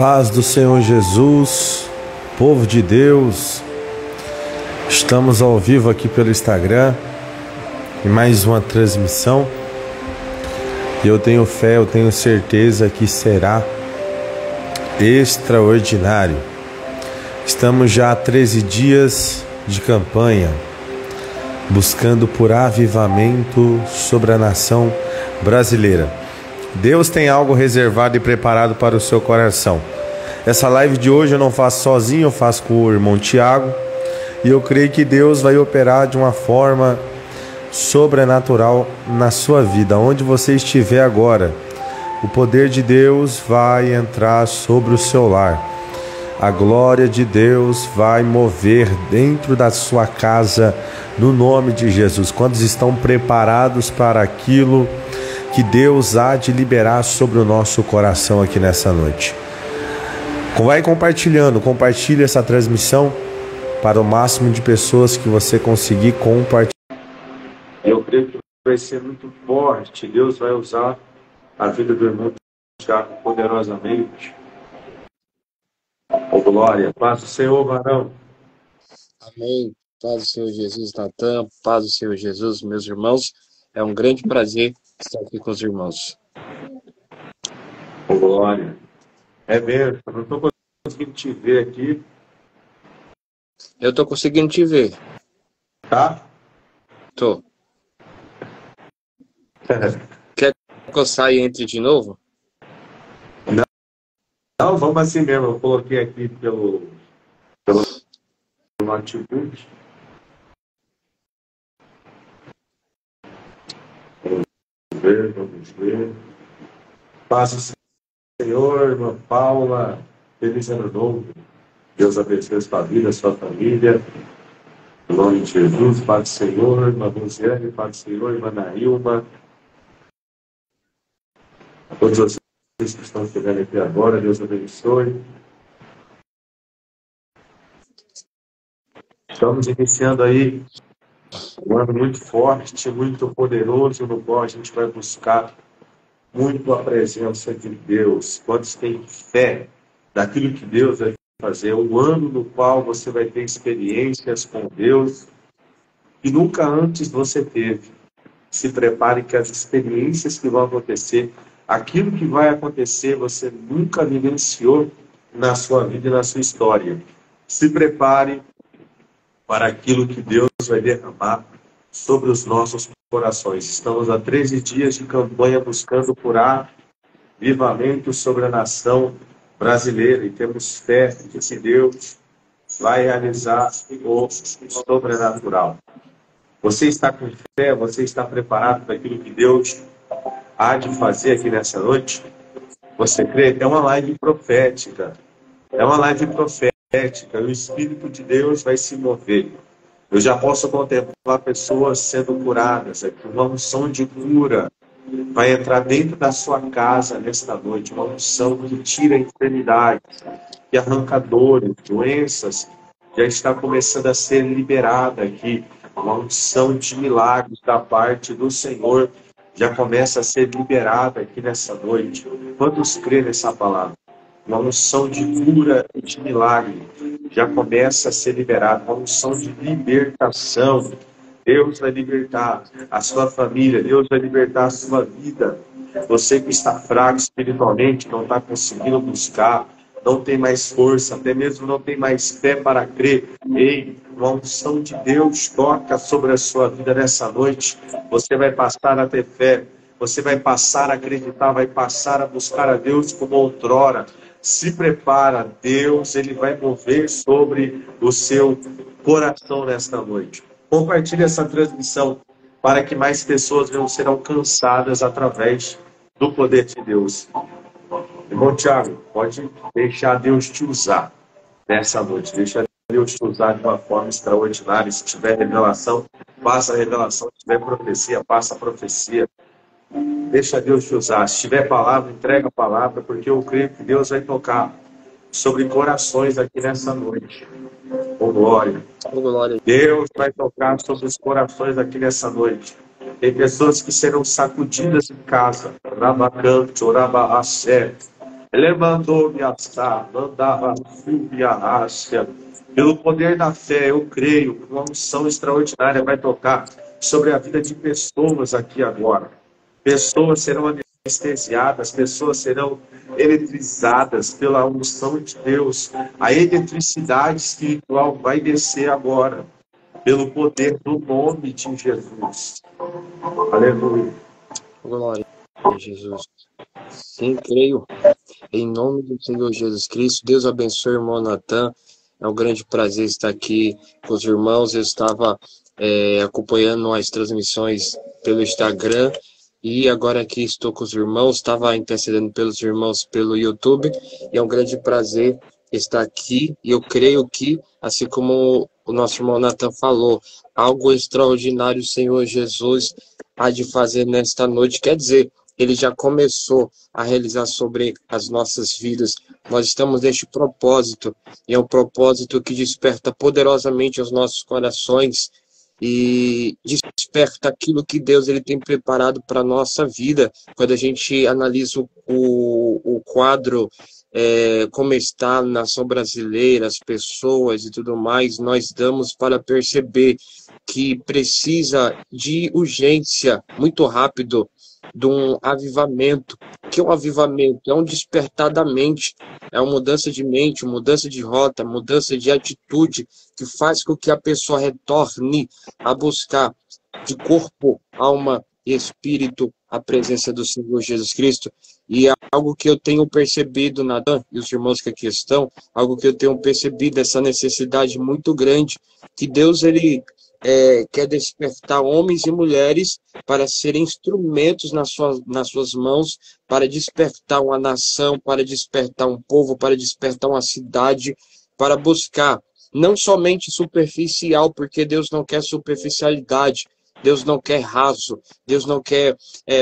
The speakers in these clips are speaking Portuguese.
Paz do Senhor Jesus, povo de Deus, estamos ao vivo aqui pelo Instagram, em mais uma transmissão, e eu tenho fé, eu tenho certeza que será extraordinário. Estamos já há 13 dias de campanha, buscando por avivamento sobre a nação brasileira. Deus tem algo reservado e preparado para o seu coração. Essa live de hoje eu não faço sozinho, eu faço com o irmão Tiago. E eu creio que Deus vai operar de uma forma sobrenatural na sua vida. Onde você estiver agora, o poder de Deus vai entrar sobre o seu lar. A glória de Deus vai mover dentro da sua casa, no nome de Jesus. Quantos estão preparados para aquilo que Deus há de liberar sobre o nosso coração aqui nessa noite? Vai compartilhando, compartilhe essa transmissão para o máximo de pessoas que você conseguir compartilhar. Eu creio que vai ser muito forte. Deus vai usar a vida do irmão Tiago poderosamente. Oh, glória, paz do Senhor, varão. Amém. Paz do Senhor Jesus, Natan. Paz do Senhor Jesus, meus irmãos. É um grande prazer estar aqui com os irmãos. Oh, glória. É mesmo, eu não estou conseguindo te ver aqui. Eu estou conseguindo te ver. Tá? Tô. Quer que eu saia e entre de novo? Não, vamos assim mesmo. Eu coloquei aqui pelo notebook. Vamos ver. Paz do Senhor, irmã Paula. Feliz ano novo. Deus abençoe a sua vida, a sua família. Em nome de Jesus, paz do Senhor, irmã Rosiane, paz do Senhor, irmã Nailma. A todos vocês que estão chegando aqui agora, Deus abençoe. Estamos iniciando aí um ano muito forte, muito poderoso, no qual a gente vai buscar muito a presença de Deus. Quantos têm fé daquilo que Deus vai fazer? Um ano no qual você vai ter experiências com Deus que nunca antes você teve. Se prepare que as experiências que vão acontecer, aquilo que vai acontecer, você nunca vivenciou na sua vida e na sua história. Se prepare para aquilo que Deus vai derramar sobre os nossos corações. Estamos há 13 dias de campanha buscando por avivamento sobre a nação brasileira e temos fé de que Deus vai realizar o sobrenatural. Você está com fé? Você está preparado para aquilo que Deus há de fazer aqui nessa noite? Você crê? É uma live profética. É uma live profética. O Espírito de Deus vai se mover. Eu já posso contemplar pessoas sendo curadas. Uma unção de cura vai entrar dentro da sua casa nesta noite. Uma unção que tira enfermidades, que arranca dores, doenças. Já está começando a ser liberada aqui. Uma unção de milagres da parte do Senhor já começa a ser liberada aqui nessa noite. Quantos crêem nessa palavra? Uma unção de cura e de milagre já começa a ser liberada. Uma unção de libertação. Deus vai libertar a sua família. Deus vai libertar a sua vida. Você que está fraco espiritualmente, não está conseguindo buscar, não tem mais força, até mesmo não tem mais fé para crer. Ei, uma unção de Deus toca sobre a sua vida nessa noite. Você vai passar a ter fé. Você vai passar a acreditar, vai passar a buscar a Deus como outrora. Se prepara, Deus, Ele vai mover sobre o seu coração nesta noite. Compartilhe essa transmissão para que mais pessoas venham ser alcançadas através do poder de Deus. Irmão Tiago, pode deixar Deus te usar nessa noite. Deixa Deus te usar de uma forma extraordinária. Se tiver revelação, passa a revelação. Se tiver profecia, passa a profecia. Deixa Deus te usar. Se tiver palavra, entrega a palavra, porque eu creio que Deus vai tocar sobre corações aqui nessa noite. Oh, glória. Oh, glória. Deus vai tocar sobre os corações aqui nessa noite. Tem pessoas que serão sacudidas em casa. Rabacanto, rabaacé. Ele mandou-me assar, mandava me arrasca. Pelo poder da fé, eu creio que uma unção extraordinária vai tocar sobre a vida de pessoas aqui agora. Pessoas serão anestesiadas, pessoas serão eletrizadas pela unção de Deus. A eletricidade espiritual vai descer agora, pelo poder do nome de Jesus. Aleluia. Glória a Jesus. Sim, creio. Em nome do Senhor Jesus Cristo, Deus abençoe o irmão Natan. É um grande prazer estar aqui com os irmãos. Eu estava acompanhando as transmissões pelo Instagram e agora aqui estou com os irmãos. Estava intercedendo pelos irmãos pelo YouTube e é um grande prazer estar aqui. E eu creio que, assim como o nosso irmão Natan falou, algo extraordinário o Senhor Jesus há de fazer nesta noite. Quer dizer, ele já começou a realizar sobre as nossas vidas. Nós estamos neste propósito, e é um propósito que desperta poderosamente os nossos corações e desperta aquilo que Deus ele tem preparado para a nossa vida. Quando a gente analisa o quadro, como está na nação brasileira, as pessoas e tudo mais, nós damos para perceber que precisa de urgência, muito rápido, de um avivamento. O que é um avivamento? É um despertar da mente, é uma mudança de mente, mudança de rota, mudança de atitude, que faz com que a pessoa retorne a buscar de corpo, alma e espírito a presença do Senhor Jesus Cristo. E é algo que eu tenho percebido, Natan, e os irmãos que aqui estão, algo que eu tenho percebido, essa necessidade muito grande, que Deus ele quer despertar homens e mulheres para serem instrumentos nas suas mãos, para despertar uma nação, para despertar um povo, para despertar uma cidade, para buscar não somente superficial, porque Deus não quer superficialidade, Deus não quer raso, Deus não quer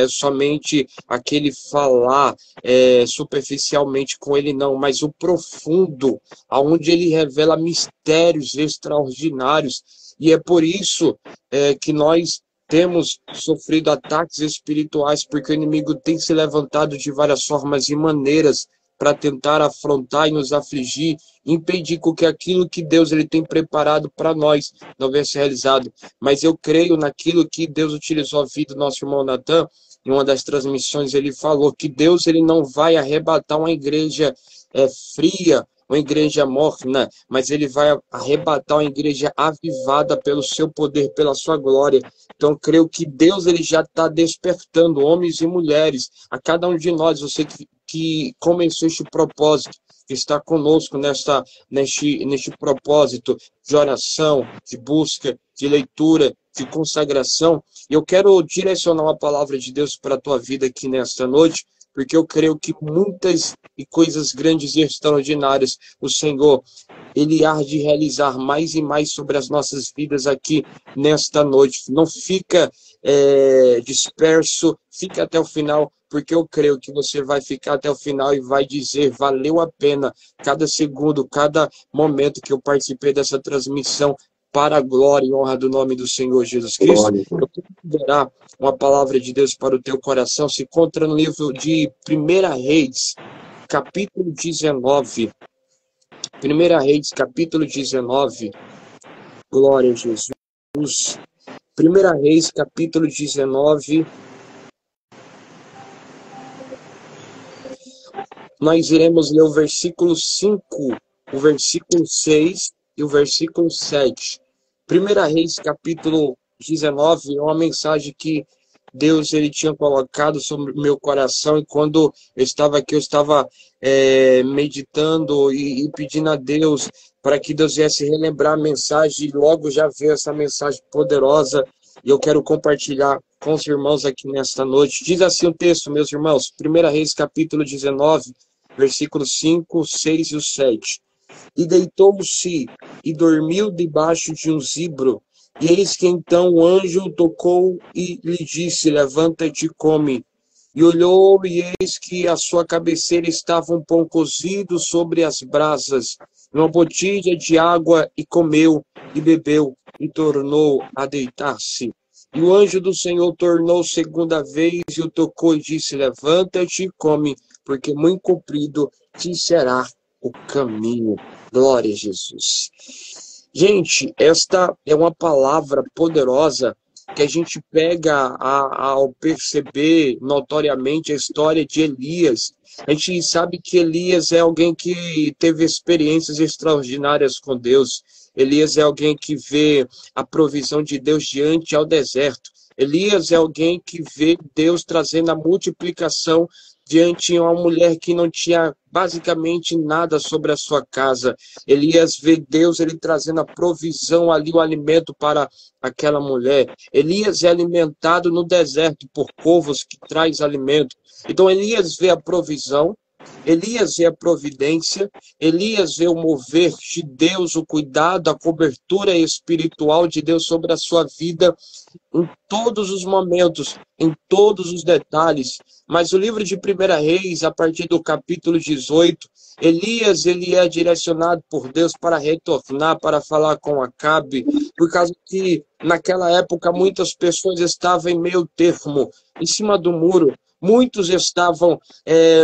somente aquele falar superficialmente com ele, não, mas o profundo, aonde ele revela mistérios extraordinários. E é por isso que nós temos sofrido ataques espirituais, porque o inimigo tem se levantado de várias formas e maneiras para tentar afrontar e nos afligir, impedir com que aquilo que Deus ele tem preparado para nós não venha ser realizado. Mas eu creio naquilo que Deus utilizou a vida do nosso irmão Natan. Em uma das transmissões ele falou que Deus ele não vai arrebatar uma igreja fria, uma igreja morna, mas ele vai arrebatar uma igreja avivada pelo seu poder, pela sua glória. Então, creio que Deus ele já está despertando homens e mulheres, a cada um de nós, você que começou este propósito, que está conosco neste propósito de oração, de busca, de leitura, de consagração. E eu quero direcionar uma palavra de Deus para a tua vida aqui nesta noite, porque eu creio que muitas e coisas grandes e extraordinárias o Senhor, ele há de realizar mais e mais sobre as nossas vidas aqui nesta noite. Não fica disperso, fica até o final, porque eu creio que você vai ficar até o final e vai dizer, valeu a pena cada segundo, cada momento que eu participei dessa transmissão, para a glória e honra do nome do Senhor Jesus Cristo. Eu quero liberar uma palavra de Deus para o teu coração. Se encontra no livro de 1 Reis, capítulo 19. 1 Reis, capítulo 19. Glória a Jesus. 1 Reis, capítulo 19. Nós iremos ler o versículo 5, o versículo 6 e o versículo 7. 1 Reis, capítulo 19, é uma mensagem que Deus ele tinha colocado sobre o meu coração, e quando eu estava aqui, eu estava meditando e pedindo a Deus para que Deus viesse relembrar a mensagem, e logo já veio essa mensagem poderosa, e eu quero compartilhar com os irmãos aqui nesta noite. Diz assim o texto, meus irmãos, 1 Reis, capítulo 19, versículos 5, 6 e 7. E deitou-se e dormiu debaixo de um zibro. E eis que então o anjo tocou e lhe disse, levanta-te e come. E olhou, e eis que à sua cabeceira estava um pão cozido sobre as brasas, uma botija de água, e comeu, e bebeu, e tornou a deitar-se. E o anjo do Senhor tornou segunda vez, e o tocou e disse, levanta-te e come, porque muito comprido te será o caminho. Glória a Jesus. Gente, esta é uma palavra poderosa que a gente pega ao perceber notoriamente a história de Elias. A gente sabe que Elias é alguém que teve experiências extraordinárias com Deus. Elias é alguém que vê a provisão de Deus diante ao deserto. Elias é alguém que vê Deus trazendo a multiplicação diante de uma mulher que não tinha basicamente nada sobre a sua casa. Elias vê Deus ele trazendo a provisão ali, o alimento para aquela mulher. Elias é alimentado no deserto por corvos que traz alimento. Então Elias vê a provisão, Elias vê a providência, Elias vê o mover de Deus, o cuidado, a cobertura espiritual de Deus sobre a sua vida em todos os momentos, em todos os detalhes. Mas o livro de 1 Reis, a partir do capítulo 18, Elias ele é direcionado por Deus para retornar, para falar com Acabe, por causa que naquela época muitas pessoas estavam em meio termo, em cima do muro. Muitos estavam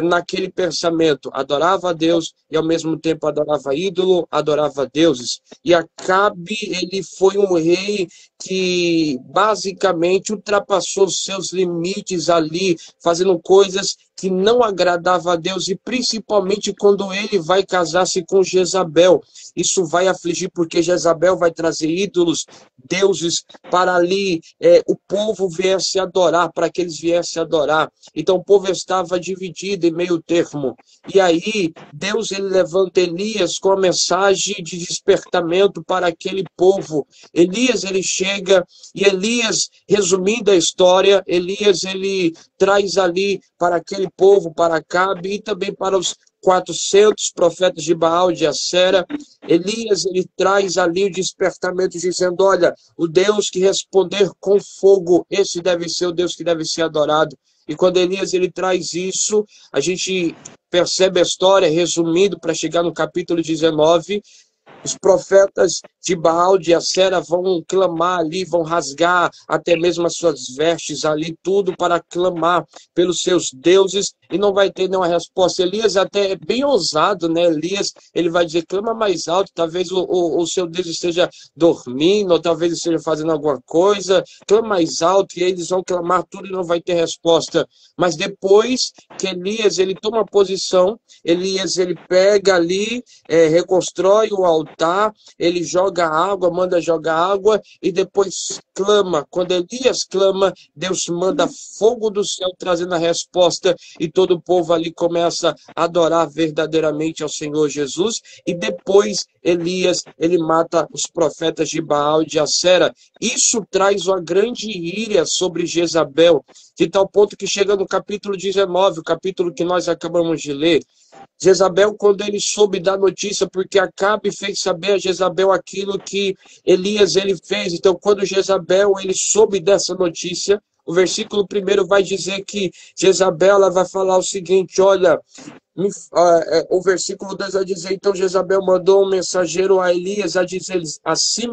naquele pensamento, adorava a Deus e ao mesmo tempo adorava ídolo, adorava deuses. E Acabe, ele foi um rei que basicamente ultrapassou os seus limites ali, fazendo coisas que não agradavam a Deus, e principalmente quando ele vai casar-se com Jezabel. Isso vai afligir, porque Jezabel vai trazer ídolos, deuses, para ali o povo viesse adorar, para que eles viessem adorar. Então o povo estava dividido em meio termo. E aí Deus ele levanta Elias com a mensagem de despertamento para aquele povo. Elias ele chega e Elias, resumindo a história, Elias ele traz ali para aquele povo, para Acabe e também para os 400 profetas de Baal, de Acera. Elias ele traz ali o despertamento dizendo, olha, o Deus que responder com fogo, esse deve ser o Deus que deve ser adorado. E quando Elias ele traz isso, a gente percebe a história, resumindo, para chegar no capítulo 19, os profetas de Baal, de Acera, vão clamar ali, vão rasgar até mesmo as suas vestes ali, tudo para clamar pelos seus deuses, e não vai ter nenhuma resposta. Elias até é bem ousado, né? Elias, ele vai dizer, clama mais alto, talvez o seu Deus esteja dormindo, ou talvez esteja fazendo alguma coisa, clama mais alto, e eles vão clamar tudo e não vai ter resposta. Mas depois que Elias, ele toma posição, Elias, ele pega ali, reconstrói o altar, ele joga água, manda jogar água, e depois clama. Quando Elias clama, Deus manda fogo do céu trazendo a resposta, e todo o povo ali começa a adorar verdadeiramente ao Senhor Jesus. E depois Elias, ele mata os profetas de Baal e de Acera. Isso traz uma grande ira sobre Jezabel, de tal ponto que chega no capítulo 19, o capítulo que nós acabamos de ler. Jezabel, quando ele soube da notícia, porque Acabe fez saber a Jezabel aquilo que Elias ele fez. Então, quando Jezabel ele soube dessa notícia, o versículo 1 vai dizer que Jezabel ela vai falar o seguinte, olha, o versículo 2 vai dizer, então Jezabel mandou um mensageiro a Elias a dizer, assim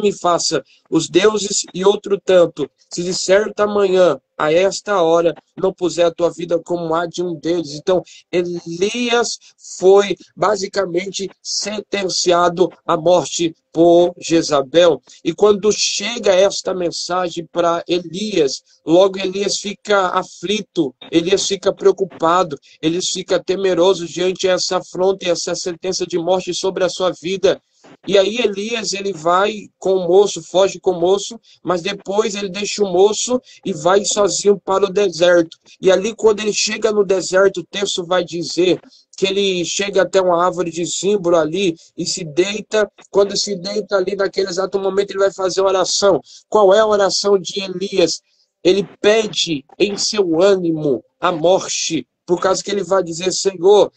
me faça os deuses e outro tanto, se de certa manhã, a esta hora, não puser a tua vida como a de um deles. Então, Elias foi basicamente sentenciado à morte por Jezabel. E quando chega esta mensagem para Elias, logo Elias fica aflito, Elias fica preocupado, Elias fica temeroso diante dessa afronta e essa sentença de morte sobre a sua vida. E aí Elias, ele vai com o moço, foge com o moço, mas depois ele deixa o moço e vai sozinho para o deserto. E ali, quando ele chega no deserto, o texto vai dizer que ele chega até uma árvore de símbolo ali e se deita. Quando se deita ali, naquele exato momento, ele vai fazer uma oração. Qual é a oração de Elias? Ele pede em seu ânimo a morte, por causa que ele vai dizer, Senhor,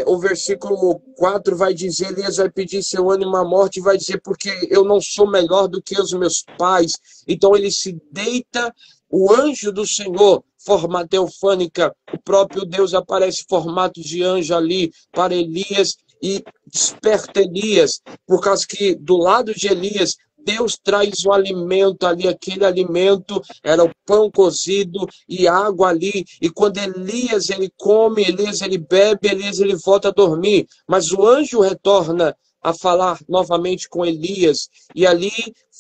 o versículo 4 vai dizer, Elias vai pedir seu ânimo à morte, e vai dizer, porque eu não sou melhor do que os meus pais. Então ele se deita, o anjo do Senhor, forma teofânica, o próprio Deus aparece em formato de anjo ali para Elias, e desperta Elias, por causa que do lado de Elias, Deus traz o alimento ali, aquele alimento era o pão cozido e água ali, e quando Elias ele come, Elias ele bebe, Elias ele volta a dormir, mas o anjo retorna a falar novamente com Elias, e ali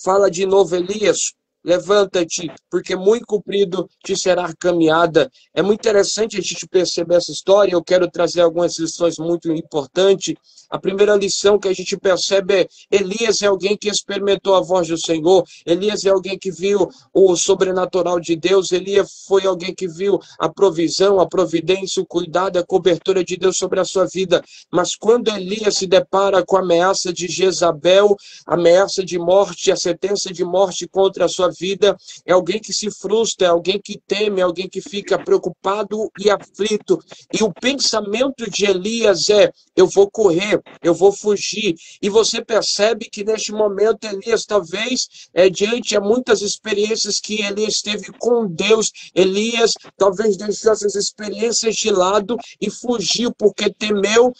fala de novo: Elias, levanta-te, porque muito comprido te será a caminhada. É muito interessante a gente perceber essa história. Eu quero trazer algumas lições muito importantes. A primeira lição que a gente percebe é: Elias é alguém que experimentou a voz do Senhor. Elias é alguém que viu o sobrenatural de Deus. Elias foi alguém que viu a provisão, a providência, o cuidado, a cobertura de Deus sobre a sua vida. Mas quando Elias se depara com a ameaça de Jezabel, a ameaça de morte, a sentença de morte contra a sua vida, é alguém que se frustra, é alguém que teme, é alguém que fica preocupado e aflito. E o pensamento de Elias é: eu vou correr, eu vou fugir. E você percebe que neste momento Elias, talvez, diante de muitas experiências que Elias teve com Deus, Elias talvez deixou essas experiências de lado e fugiu porque temeu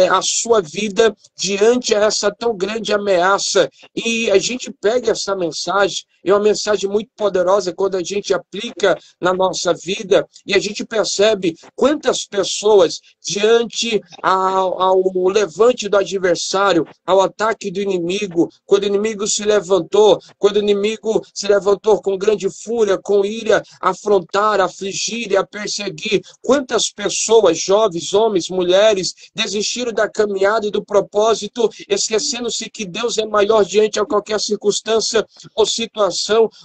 a sua vida diante dessa tão grande ameaça. E a gente pega essa mensagem, é uma mensagem muito poderosa quando a gente aplica na nossa vida, e a gente percebe quantas pessoas, diante ao levante do adversário, ao ataque do inimigo, quando o inimigo se levantou, com grande fúria, com ira, a afrontar, a afligir e a perseguir, quantas pessoas, jovens, homens, mulheres, desistiram da caminhada e do propósito, esquecendo-se que Deus é maior diante a qualquer circunstância ou situação,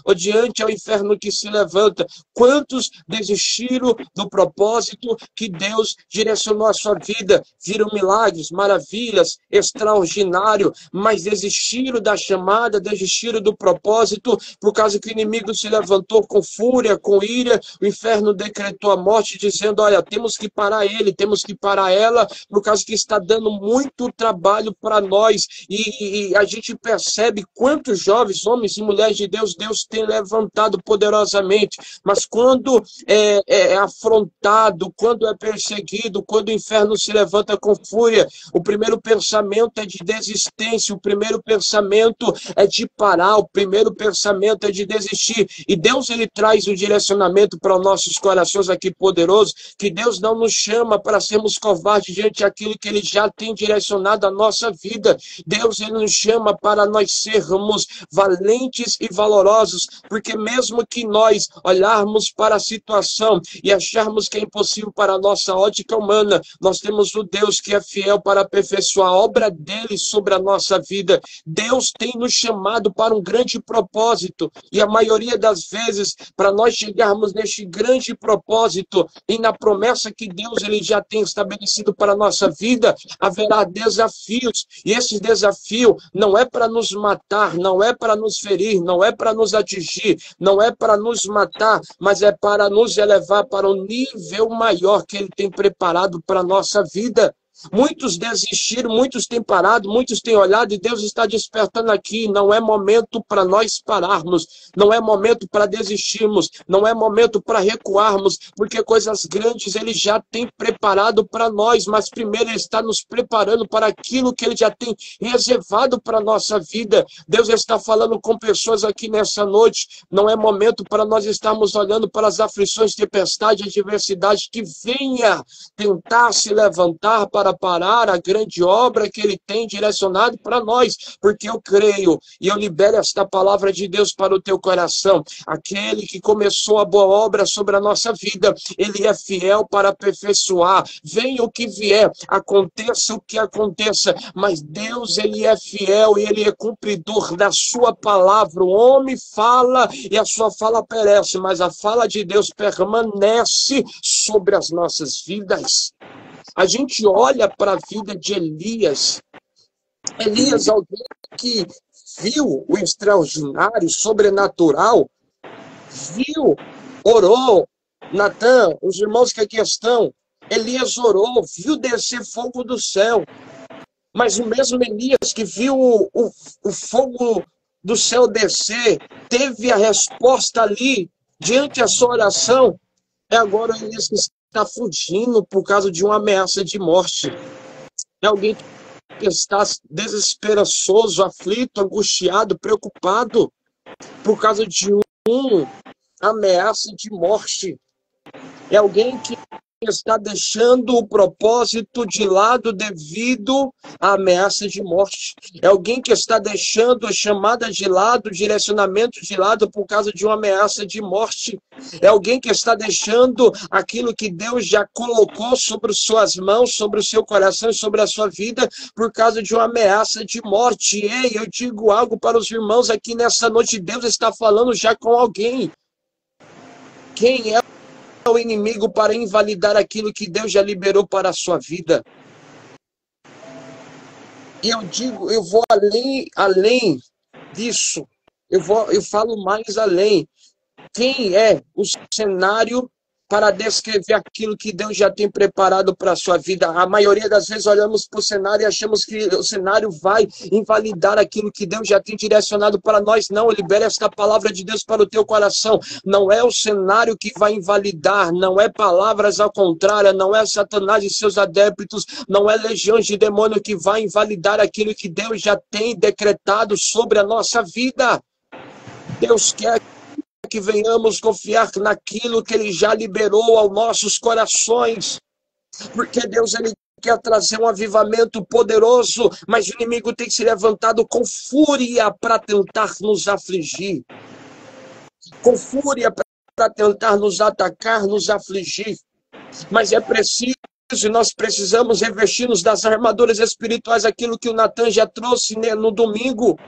ou diante ao inferno que se levanta. Quantos desistiram do propósito que Deus direcionou à sua vida? Viram milagres, maravilhas, extraordinário, mas desistiram da chamada, desistiram do propósito, por causa que o inimigo se levantou com fúria, com ira, o inferno decretou a morte, dizendo: olha, temos que parar ele, temos que parar ela, por causa que está dando muito trabalho para nós. E a gente percebe quantos jovens, homens e mulheres de Deus, Deus tem levantado poderosamente, mas quando é afrontado, quando é perseguido, quando o inferno se levanta com fúria, o primeiro pensamento é de desistência, o primeiro pensamento é de parar, o primeiro pensamento é de desistir. E Deus, ele traz o direcionamento para os nossos corações aqui poderoso, que Deus não nos chama para sermos covardes diante daquilo que ele já tem direcionado a nossa vida. Deus, ele nos chama para nós sermos valentes e valorosos, porque mesmo que nós olharmos para a situação e acharmos que é impossível para a nossa ótica humana, nós temos o Deus que é fiel para aperfeiçoar a obra dele sobre a nossa vida. Deus tem nos chamado para um grande propósito, e a maioria das vezes, para nós chegarmos neste grande propósito e na promessa que Deus ele já tem estabelecido para a nossa vida, haverá desafios, e esse desafio não é para nos matar, não é para nos ferir, não é para nos atingir, não é para nos matar, mas é para nos elevar para um nível maior que ele tem preparado para a nossa vida. Muitos desistiram, muitos têm parado, muitos têm olhado, e Deus está despertando aqui. Não é momento para nós pararmos, não é momento para desistirmos, não é momento para recuarmos, porque coisas grandes ele já tem preparado para nós, mas primeiro ele está nos preparando para aquilo que ele já tem reservado para a nossa vida. Deus está falando com pessoas aqui nessa noite. Não é momento para nós estarmos olhando para as aflições, tempestade, adversidade que venha tentar se levantar para parar a grande obra que ele tem direcionado para nós, porque eu creio e eu libero esta palavra de Deus para o teu coração. Aquele que começou a boa obra sobre a nossa vida, ele é fiel para aperfeiçoar. Venha o que vier, aconteça o que aconteça, mas Deus, ele é fiel e ele é cumpridor da sua palavra. O homem fala e a sua fala perece, mas a fala de Deus permanece sobre as nossas vidas. A gente olha para a vida de Elias, alguém que viu o extraordinário, sobrenatural, viu, orou. Natan, os irmãos que aqui estão, Elias orou, viu descer fogo do céu, mas o mesmo Elias que viu o fogo do céu descer, teve a resposta ali, diante da sua oração, é agora o Elias que está fugindo por causa de uma ameaça de morte. É alguém que está desesperançoso, aflito, angustiado, preocupado por causa de uma ameaça de morte. É alguém que está deixando o propósito de lado devido à ameaça de morte. É alguém que está deixando a chamada de lado, o direcionamento de lado por causa de uma ameaça de morte. É alguém que está deixando aquilo que Deus já colocou sobre suas mãos, sobre o seu coração e sobre a sua vida por causa de uma ameaça de morte. Ei, eu digo algo para os irmãos aqui nessa noite. Deus está falando já com alguém. Quem é o inimigo para invalidar aquilo que Deus já liberou para a sua vida? E eu digo, eu vou além disso. Eu falo mais além. Quem é o cenário para descrever aquilo que Deus já tem preparado para a sua vida? A maioria das vezes olhamos para o cenário e achamos que o cenário vai invalidar aquilo que Deus já tem direcionado para nós. Não, libera esta palavra de Deus para o teu coração. Não é o cenário que vai invalidar, não é palavras ao contrário, não é Satanás e seus adeptos, não é legiões de demônio que vai invalidar aquilo que Deus já tem decretado sobre a nossa vida. Deus quer que venhamos confiar naquilo que Ele já liberou aos nossos corações. Porque Deus, Ele quer trazer um avivamento poderoso, mas o inimigo tem que se levantado com fúria para tentar nos afligir. Com fúria para tentar nos atacar, nos afligir. Mas é preciso, e nós precisamos revestir-nos das armaduras espirituais, aquilo que o Natan já trouxe no domingo.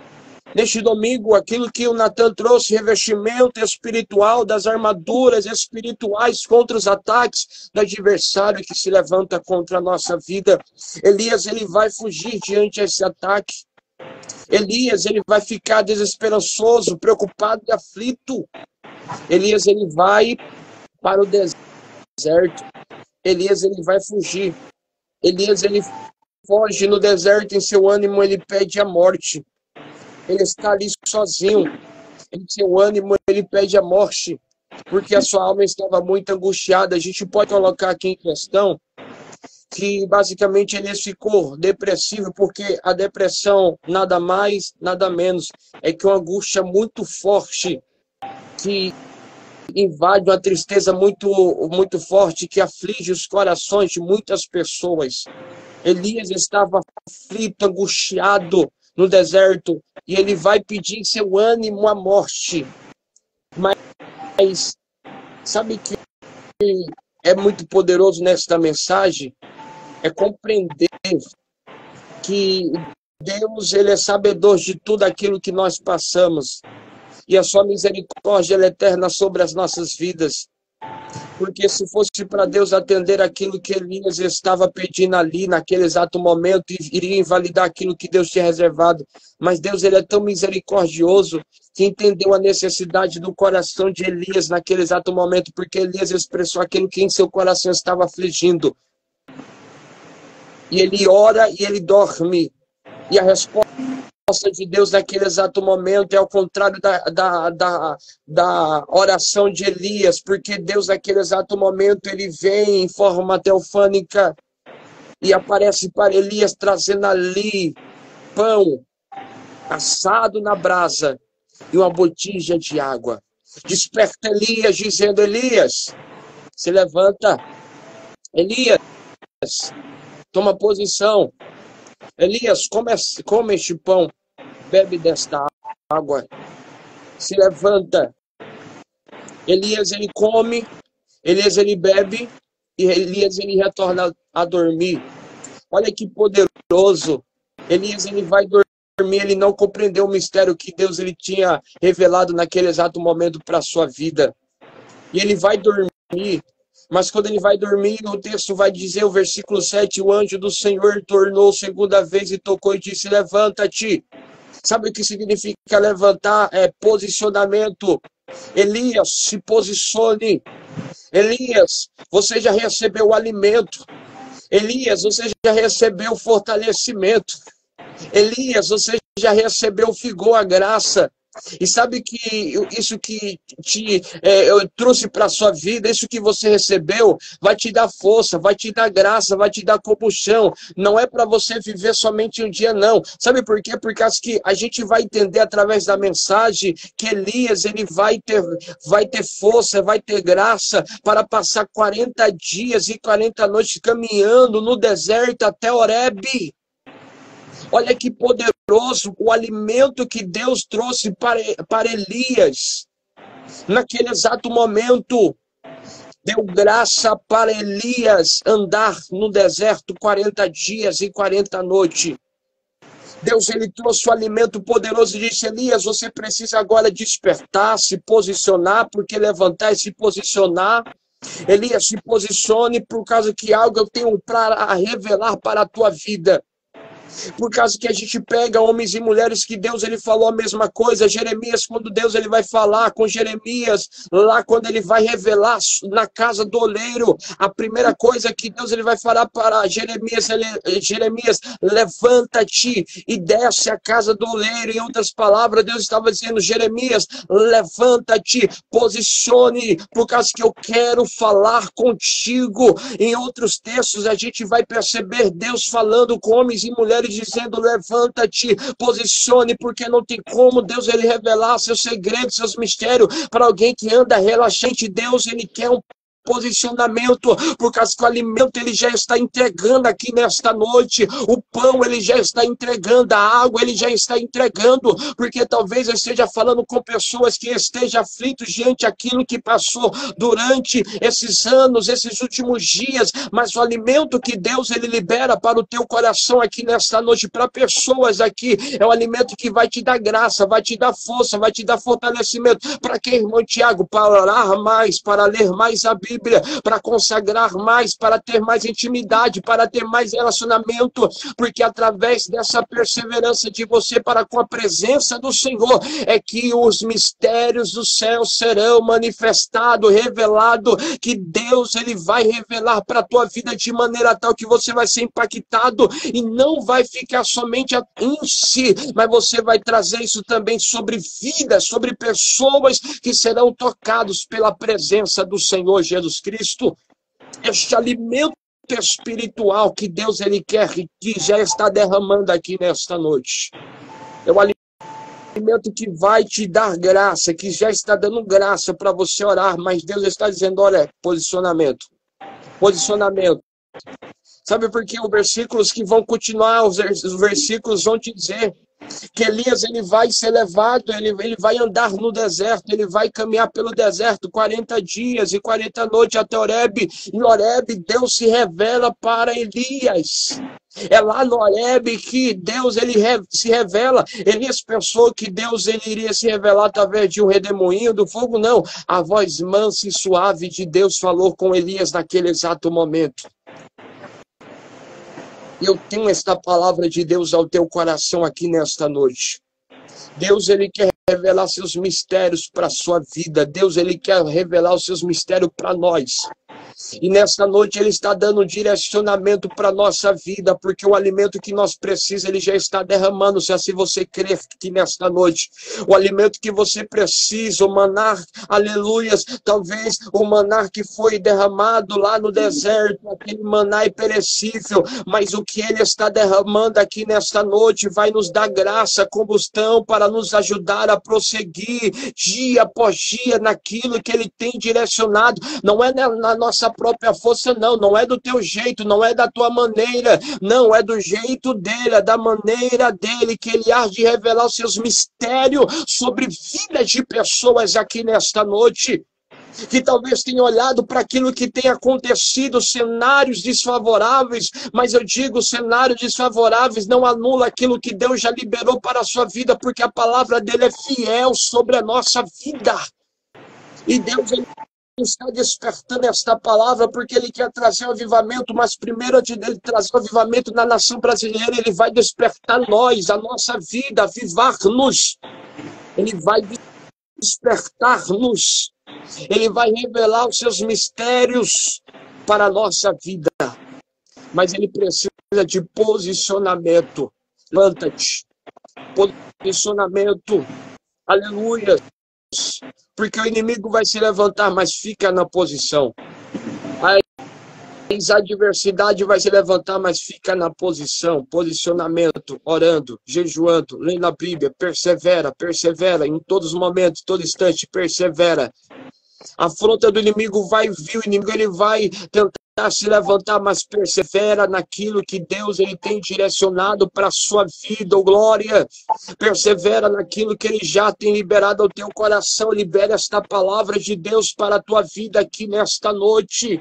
Neste domingo, aquilo que o Natan trouxe, revestimento espiritual das armaduras espirituais contra os ataques do adversário que se levanta contra a nossa vida. Elias, ele vai fugir diante desse ataque. Elias, ele vai ficar desesperançoso, preocupado e aflito. Elias, ele vai para o deserto. Elias, ele vai fugir. Elias, ele foge no deserto, em seu ânimo ele pede a morte. Ele está ali sozinho, em seu ânimo ele pede a morte, porque a sua alma estava muito angustiada. A gente pode colocar aqui em questão que basicamente ele ficou depressivo, porque a depressão nada mais, nada menos, é que uma angústia muito forte, que invade uma tristeza muito forte, que aflige os corações de muitas pessoas. Elias estava aflito, angustiado no deserto, e ele vai pedir em seu ânimo a morte. Mas sabe que é muito poderoso nesta mensagem? É compreender que Deus, ele é sabedor de tudo aquilo que nós passamos, e a sua misericórdia ela é eterna sobre as nossas vidas. Porque se fosse para Deus atender aquilo que Elias estava pedindo ali, naquele exato momento, iria invalidar aquilo que Deus tinha reservado. Mas Deus, ele é tão misericordioso que entendeu a necessidade do coração de Elias naquele exato momento, porque Elias expressou aquilo que em seu coração estava afligindo. E ele ora e ele dorme. E a resposta de Deus naquele exato momento é ao contrário da oração de Elias, porque Deus naquele exato momento ele vem em forma teofânica e aparece para Elias trazendo ali pão assado na brasa e uma botija de água. Desperta Elias dizendo: Elias, se levanta. Elias, toma posição. Elias, come este pão, bebe desta água, se levanta. Elias, ele come, Elias, ele bebe, e Elias, ele retorna a dormir. Olha que poderoso. Elias, ele vai dormir, ele não compreendeu o mistério que Deus ele tinha revelado naquele exato momento para a sua vida. E ele vai dormir. Mas quando ele vai dormir, o texto vai dizer, o versículo 7, o anjo do Senhor tornou segunda vez e tocou e disse: levanta-te. Sabe o que significa levantar? É posicionamento. Elias, se posicione. Elias, você já recebeu o alimento. Elias, você já recebeu o fortalecimento. Elias, você já recebeu o vigor, a graça. E sabe que isso que eu trouxe para a sua vida, isso que você recebeu, vai te dar força, vai te dar graça, vai te dar combustão. Não é para você viver somente um dia, não. Sabe por quê? Porque acho que a gente vai entender através da mensagem que Elias ele vai ter força, vai ter graça para passar 40 dias e 40 noites caminhando no deserto até Horebe. Olha que poderoso o alimento que Deus trouxe para Elias. Naquele exato momento, deu graça para Elias andar no deserto 40 dias e 40 noites. Deus ele trouxe o alimento poderoso e disse: Elias, você precisa agora despertar, se posicionar, porque levantar e se posicionar. Elias, se posicione por causa que algo eu tenho para revelar para a tua vida. Por causa que a gente pega homens e mulheres que Deus ele falou a mesma coisa. Jeremias, quando Deus ele vai falar com Jeremias, lá quando ele vai revelar na casa do oleiro, a primeira coisa que Deus ele vai falar para Jeremias, Jeremias, levanta-te e desce a casa do oleiro. Em outras palavras, Deus estava dizendo: Jeremias, levanta-te, posicione, por causa que eu quero falar contigo. Em outros textos, a gente vai perceber Deus falando com homens e mulheres, dizendo: levanta-te, posicione, porque não tem como Deus ele revelar seus segredos, seus mistérios para alguém que anda relaxante. Deus ele quer um posicionamento, por causa que o alimento ele já está entregando aqui nesta noite, o pão ele já está entregando, a água ele já está entregando, porque talvez eu esteja falando com pessoas que estejam aflitos diante daquilo que passou durante esses anos, esses últimos dias, mas o alimento que Deus ele libera para o teu coração aqui nesta noite, para pessoas aqui, é o alimento que vai te dar graça, vai te dar força, vai te dar fortalecimento. Para quem, irmão Tiago? Para orar mais, para ler mais a Bíblia, para consagrar mais, para ter mais intimidade, para ter mais relacionamento, porque através dessa perseverança de você para com a presença do Senhor, é que os mistérios do céu serão manifestados, revelados, que Deus ele vai revelar para a tua vida de maneira tal que você vai ser impactado e não vai ficar somente em si, mas você vai trazer isso também sobre vidas, sobre pessoas que serão tocados pela presença do Senhor Jesus Cristo. Este alimento espiritual que Deus ele quer, que já está derramando aqui nesta noite, é o alimento que vai te dar graça, que já está dando graça para você orar, mas Deus está dizendo: olha, posicionamento, posicionamento. Sabe por quê? Os versículos que vão continuar, os versículos vão te dizer que Elias ele vai ser levado, ele vai andar no deserto, ele vai caminhar pelo deserto 40 dias e 40 noites até Horebe. Em Horebe, Deus se revela para Elias. É lá no Horebe que Deus ele se revela. Elias pensou que Deus ele iria se revelar através de um redemoinho do fogo. Não, a voz mansa e suave de Deus falou com Elias naquele exato momento. Eu tenho esta palavra de Deus ao teu coração aqui nesta noite. Deus ele quer revelar seus mistérios para a sua vida. Deus ele quer revelar os seus mistérios para nós. E nesta noite ele está dando um direcionamento para a nossa vida, porque o alimento que nós precisamos, ele já está derramando, se assim você crer que nesta noite, o alimento que você precisa, o maná, aleluias, talvez o maná que foi derramado lá no deserto, aquele maná imperecível, mas o que ele está derramando aqui nesta noite vai nos dar graça, combustão, para nos ajudar a prosseguir dia após dia naquilo que ele tem direcionado. Não é na nossa própria força, não é do teu jeito, não é da tua maneira, não é do jeito dele, é da maneira dele que ele há de revelar os seus mistérios sobre vidas de pessoas aqui nesta noite, que talvez tenham olhado para aquilo que tem acontecido, cenários desfavoráveis, mas eu digo, cenários desfavoráveis não anula aquilo que Deus já liberou para a sua vida, porque a palavra dele é fiel sobre a nossa vida. E Deus ele está despertando esta palavra porque ele quer trazer o avivamento, mas primeiro antes dele trazer o avivamento na nação brasileira, ele vai despertar nós, a nossa vida, avivar-nos. Ele vai despertar-nos. Ele vai revelar os seus mistérios para a nossa vida. Mas ele precisa de posicionamento. Planta-te. Posicionamento. Aleluia. Porque o inimigo vai se levantar, mas fica na posição. A adversidade vai se levantar, mas fica na posição, posicionamento, orando, jejuando, lendo a Bíblia, persevera, persevera, em todos os momentos, todo instante, persevera. A afronta do inimigo vai vir, o inimigo ele vai tentar se levantar, mas persevera naquilo que Deus ele tem direcionado para a sua vida, oh glória. Persevera naquilo que ele já tem liberado ao teu coração. Libere esta palavra de Deus para a tua vida aqui nesta noite.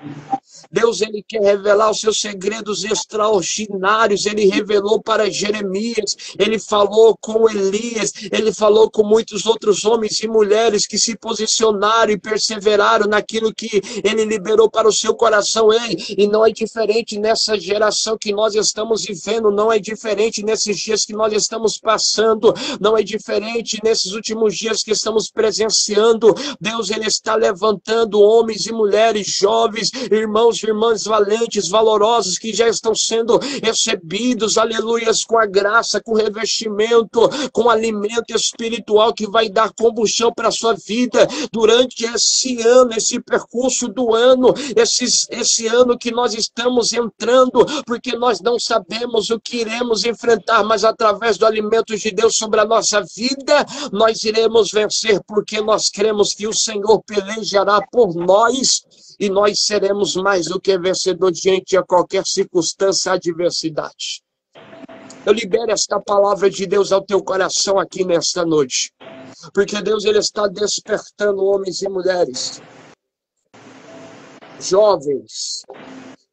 Deus ele quer revelar os seus segredos extraordinários. Ele revelou para Jeremias, ele falou com Elias, ele falou com muitos outros homens e mulheres que se posicionaram e perseveraram naquilo que ele liberou para o seu coração. E não é diferente nessa geração que nós estamos vivendo, não é diferente nesses dias que nós estamos passando, não é diferente nesses últimos dias que estamos presenciando. Deus ele está levantando homens e mulheres, jovens, irmãos e irmãs valentes, valorosos, que já estão sendo recebidos, aleluias, com a graça, com revestimento, com alimento espiritual que vai dar combustão para a sua vida durante esse ano, esse percurso do ano, esse ano que nós estamos entrando, porque nós não sabemos o que iremos enfrentar, mas através do alimento de Deus sobre a nossa vida, nós iremos vencer, porque nós cremos que o Senhor pelejará por nós, e nós seremos mais do que vencedor diante de qualquer circunstância, adversidade. Eu libero esta palavra de Deus ao teu coração aqui nesta noite, porque Deus ele está despertando homens e mulheres, jovens,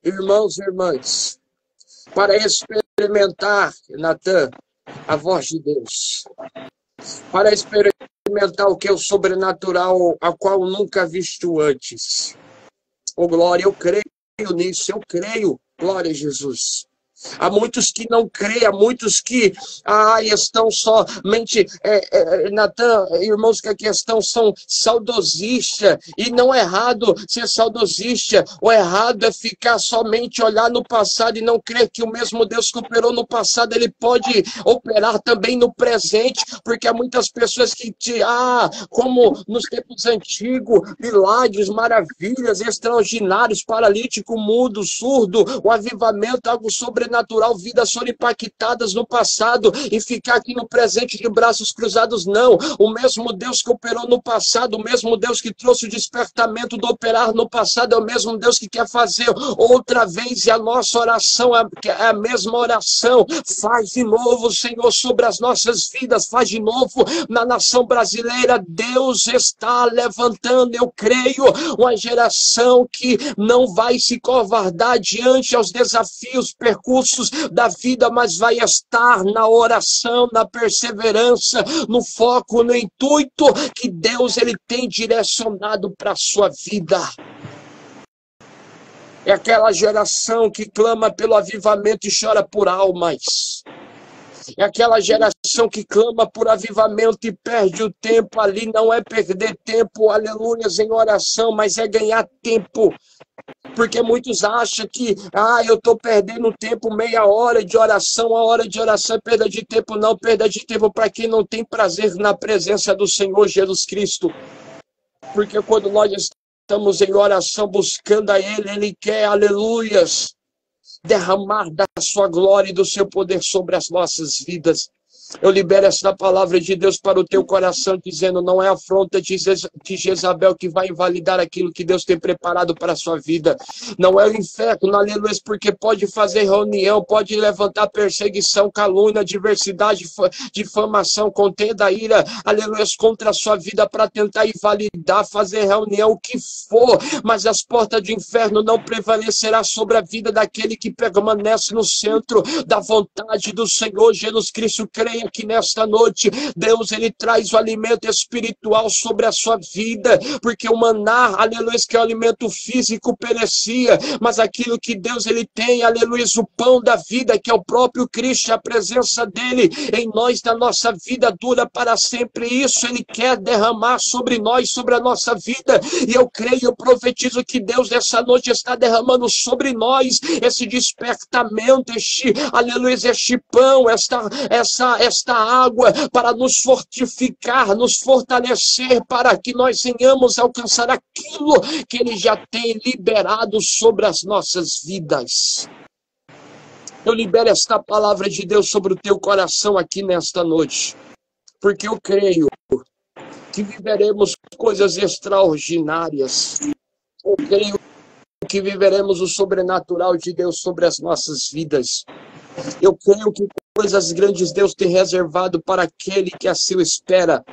irmãos e irmãs, para experimentar, Natan, a voz de Deus, para experimentar o que é o sobrenatural, a qual nunca visto antes. Oh, glória, eu creio nisso, eu creio, glória a Jesus. Há muitos que não creem, há muitos que estão somente, Natan, irmãos, que a questão são saudosistas, e não é errado ser saudosista, o errado é ficar somente olhar no passado e não crer que o mesmo Deus que operou no passado, ele pode operar também no presente, porque há muitas pessoas que como nos tempos antigos, milagres, maravilhas, extraordinários, paralítico, mudo, surdo, o avivamento, algo sobrenatural, vidas foram impactadas no passado e ficar aqui no presente de braços cruzados, não. O mesmo Deus que operou no passado, o mesmo Deus que trouxe o despertamento do operar no passado, é o mesmo Deus que quer fazer outra vez, e a nossa oração é a mesma oração. Faz de novo, Senhor, sobre as nossas vidas, faz de novo na nação brasileira. Deus está levantando, eu creio, uma geração que não vai se covardar diante aos desafios, percursos da vida, mas vai estar na oração, na perseverança, no foco, no intuito que Deus ele tem direcionado para a sua vida. É aquela geração que clama pelo avivamento e chora por almas. É aquela geração que clama por avivamento e perde o tempo ali. Não é perder tempo, aleluias, em oração, mas é ganhar tempo. Porque muitos acham que, eu estou perdendo tempo, meia hora de oração, a hora de oração é perda de tempo. Não, perda de tempo para quem não tem prazer na presença do Senhor Jesus Cristo. Porque quando nós estamos em oração buscando a Ele, Ele quer, aleluias, derramar da sua glória e do seu poder sobre as nossas vidas. Eu libero essa palavra de Deus para o teu coração, dizendo, não é a afronta de Jezabel que vai invalidar aquilo que Deus tem preparado para a sua vida. Não é o inferno, aleluia, porque pode fazer reunião, pode levantar perseguição, calúnia, adversidade, difamação, contenda, ira, aleluia, contra a sua vida para tentar invalidar, fazer reunião, o que for, mas as portas do inferno não prevalecerá sobre a vida daquele que permanece no centro da vontade do Senhor Jesus Cristo. Creia que nesta noite Deus ele traz o alimento espiritual sobre a sua vida, porque o maná, aleluia, que é o alimento físico perecia, mas aquilo que Deus ele tem, aleluia, o pão da vida, que é o próprio Cristo, a presença dele em nós, da nossa vida dura para sempre. Isso ele quer derramar sobre nós, sobre a nossa vida, e eu creio, eu profetizo que Deus nessa noite está derramando sobre nós esse despertamento, aleluia, este pão, essa esta água para nos fortificar, nos fortalecer, para que nós venhamos alcançar aquilo que Ele já tem liberado sobre as nossas vidas. Eu libero esta palavra de Deus sobre o teu coração aqui nesta noite, porque eu creio que viveremos coisas extraordinárias. Eu creio que viveremos o sobrenatural de Deus sobre as nossas vidas. Eu creio que coisas grandes Deus tem reservado para aquele que assim o espera.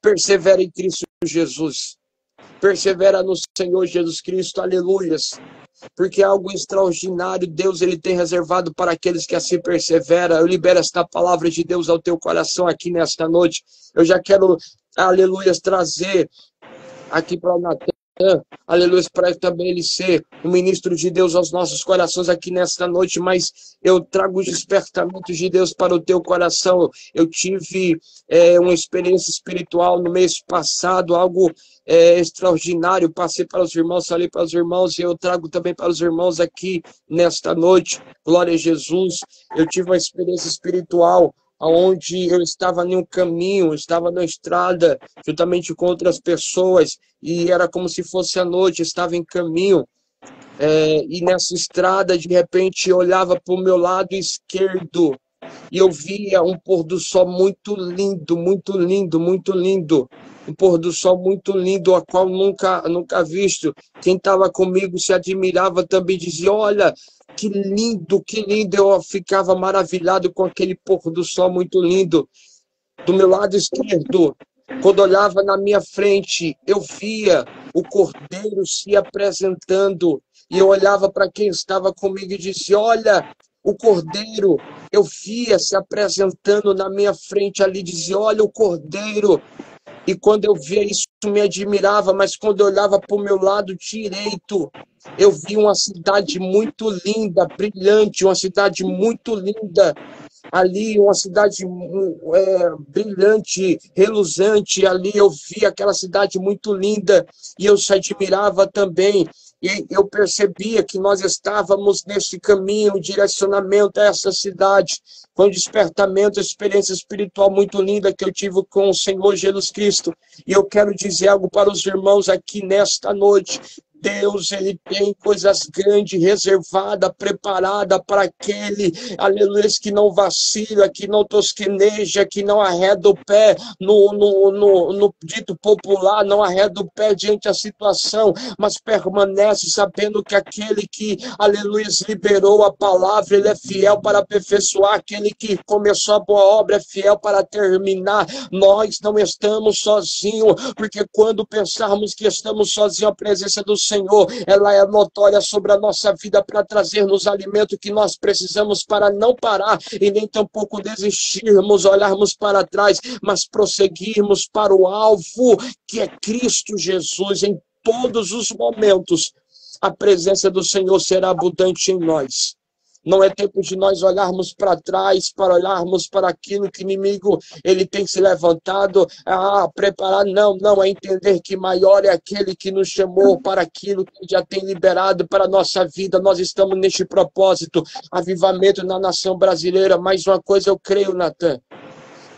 Persevera em Cristo Jesus. Persevera no Senhor Jesus Cristo. Aleluias. Porque algo extraordinário Deus ele tem reservado para aqueles que assim perseveram. Eu libero esta palavra de Deus ao teu coração aqui nesta noite. Eu já quero, aleluias, trazer aqui para o Natan, aleluia, para também ele ser um ministro de Deus aos nossos corações aqui nesta noite, mas eu trago os despertamentos de Deus para o teu coração. Eu tive uma experiência espiritual no mês passado, algo extraordinário. Passei para os irmãos, falei para os irmãos, e eu trago também para os irmãos aqui nesta noite. Glória a Jesus. Eu tive uma experiência espiritual onde eu estava em um caminho, estava na estrada, juntamente com outras pessoas, e era como se fosse a noite, estava em caminho, e nessa estrada, de repente, eu olhava para o meu lado esquerdo, e eu via um pôr do sol muito lindo, muito lindo, muito lindo. Um pôr do sol muito lindo, a qual nunca visto. Quem estava comigo se admirava também, dizia, olha, que lindo, que lindo. Eu ficava maravilhado com aquele pôr do sol muito lindo. Do meu lado esquerdo, quando olhava na minha frente, eu via o Cordeiro se apresentando. E eu olhava para quem estava comigo e disse, olha, o Cordeiro, eu via se apresentando na minha frente ali, dizia, olha o Cordeiro. E quando eu via isso, me admirava, mas quando eu olhava para o meu lado direito, eu vi uma cidade muito linda, brilhante, uma cidade muito linda. Ali, uma cidade brilhante, reluzente, ali eu vi aquela cidade muito linda e eu se admirava também. E eu percebia que nós estávamos nesse caminho, direcionamento a essa cidade. Foi um despertamento, experiência espiritual muito linda que eu tive com o Senhor Jesus Cristo. E eu quero dizer algo para os irmãos aqui nesta noite. Deus, ele tem coisas grandes, reservada, preparada para aquele, aleluia, que não vacila, que não tosqueneja, que não arreda o pé no dito popular, não arreda o pé diante da situação, mas permanece sabendo que aquele que, aleluia, liberou a palavra, ele é fiel para aperfeiçoar, aquele que começou a boa obra é fiel para terminar. Nós não estamos sozinhos, porque quando pensarmos que estamos sozinhos, a presença do Senhor, ela é notória sobre a nossa vida para trazer-nos alimento que nós precisamos para não parar e nem tampouco desistirmos, olharmos para trás, mas prosseguirmos para o alvo que é Cristo Jesus. Em todos os momentos, a presença do Senhor será abundante em nós. Não é tempo de nós olharmos para trás, para olharmos para aquilo que o inimigo ele tem se levantado a preparar. Não, é entender que maior é aquele que nos chamou para aquilo que já tem liberado para a nossa vida. Nós estamos neste propósito, avivamento na nação brasileira. Mais uma coisa eu creio, Natan,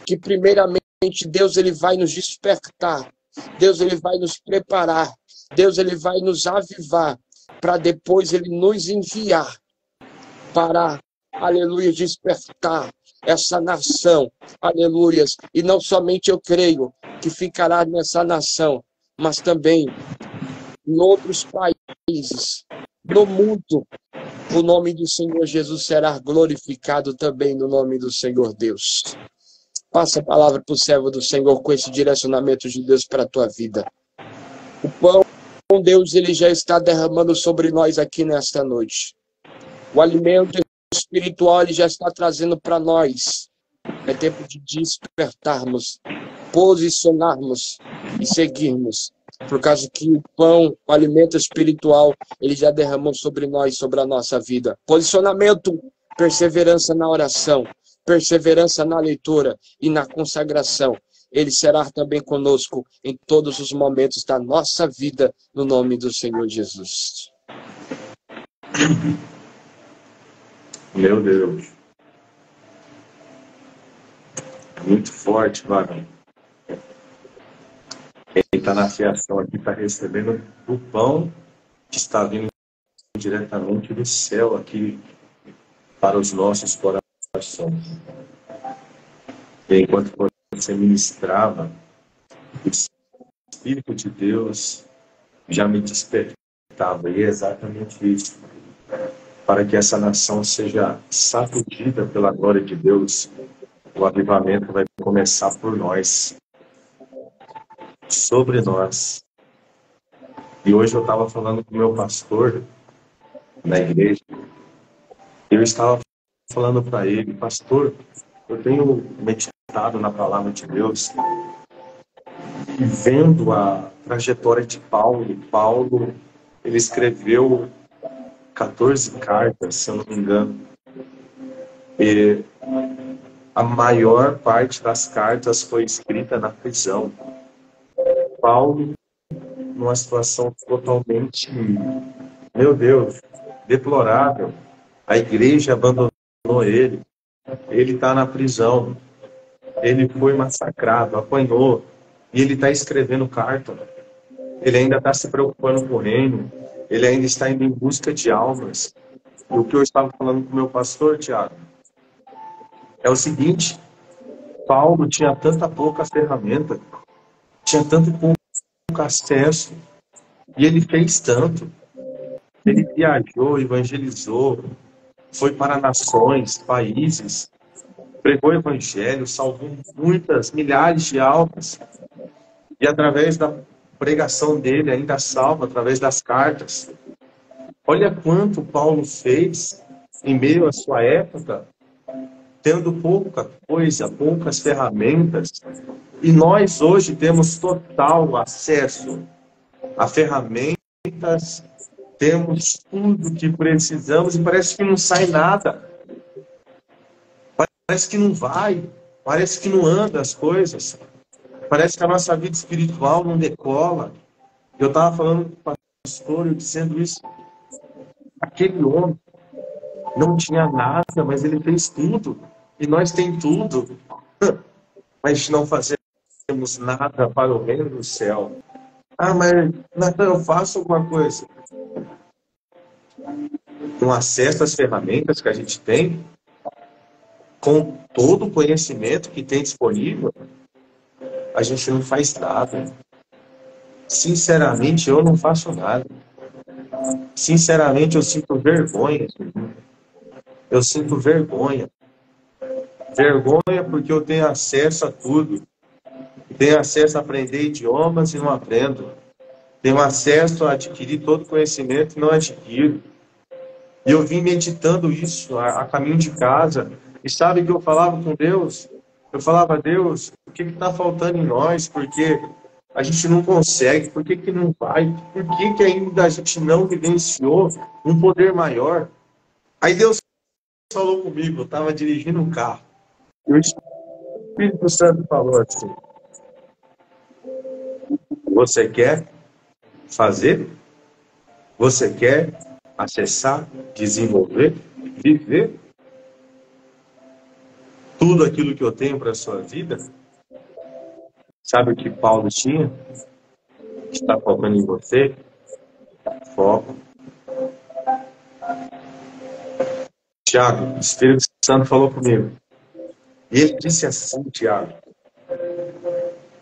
que primeiramente Deus ele vai nos despertar, Deus ele vai nos preparar, Deus ele vai nos avivar, para depois ele nos enviar para, aleluia, despertar essa nação, aleluias. E não somente eu creio que ficará nessa nação, mas também em outros países, no mundo, o nome do Senhor Jesus será glorificado também no nome do Senhor Deus. Passa a palavra para o servo do Senhor com esse direcionamento de Deus para a tua vida. O pão, Deus, ele já está derramando sobre nós aqui nesta noite. O alimento espiritual ele já está trazendo para nós. É tempo de despertarmos, posicionarmos e seguirmos. Por causa que o pão, o alimento espiritual, ele já derramou sobre nós, sobre a nossa vida. Posicionamento, perseverança na oração, perseverança na leitura e na consagração. Ele será também conosco em todos os momentos da nossa vida, no nome do Senhor Jesus. Meu Deus. Muito forte, varão. Quem está na fiação aqui está recebendo o pão que está vindo diretamente do céu aqui para os nossos corações. E enquanto você ministrava, o Espírito de Deus já me despertava. E é exatamente isso. Para que essa nação seja sacudida pela glória de Deus, o avivamento vai começar por nós, sobre nós. E hoje eu estava falando com o meu pastor na igreja. Eu estava falando para ele, pastor, eu tenho meditado na palavra de Deus e vendo a trajetória de Paulo. Paulo, ele escreveu 14 cartas, se eu não me engano. E a maior parte das cartas foi escrita na prisão. Paulo, numa situação totalmente, meu Deus, deplorável. A igreja abandonou ele. Ele está na prisão. Ele foi massacrado, apanhou. E ele está escrevendo carta. Ele ainda está se preocupando com o reino. Ele ainda está indo em busca de almas. E o que eu estava falando com o meu pastor, Tiago, é o seguinte: Paulo tinha tanta pouca ferramenta, tinha tanto pouco acesso, e ele fez tanto. Ele viajou, evangelizou, foi para nações, países, pregou o evangelho, salvou milhares de almas. E através da pregação dele, ainda salva, através das cartas. Olha quanto Paulo fez em meio à sua época, tendo pouca coisa, poucas ferramentas. E nós hoje temos total acesso a ferramentas, temos tudo que precisamos e parece que não sai nada. Parece que não vai, parece que não anda as coisas. Parece que a nossa vida espiritual não decola. Eu estava falando com o pastor, eu dizendo isso. Aquele homem não tinha nada, mas ele fez tudo. E nós tem tudo. Mas não fazemos nada para o reino do céu. Ah, mas Natan, eu faço alguma coisa. Com acesso às ferramentas que a gente tem, com todo o conhecimento que tem disponível, a gente não faz nada. Sinceramente, eu não faço nada. Sinceramente, eu sinto vergonha. Eu sinto vergonha. Vergonha porque eu tenho acesso a tudo. Tenho acesso a aprender idiomas e não aprendo. Tenho acesso a adquirir todo conhecimento e não adquiro. E eu vim meditando isso a caminho de casa. E sabe que eu falava com Deus? Eu falava, Deus, o que está faltando em nós? Porque a gente não consegue. Por que não vai? Por que ainda a gente não vivenciou um poder maior? Aí Deus falou comigo, eu estava dirigindo um carro. E o Espírito Santo falou assim: você quer fazer? Você quer acessar, desenvolver, viver tudo aquilo que eu tenho para a sua vida? Sabe o que Paulo tinha? Está focando em você? Foco. Tiago, o Espírito Santo falou comigo. E ele disse assim, Tiago.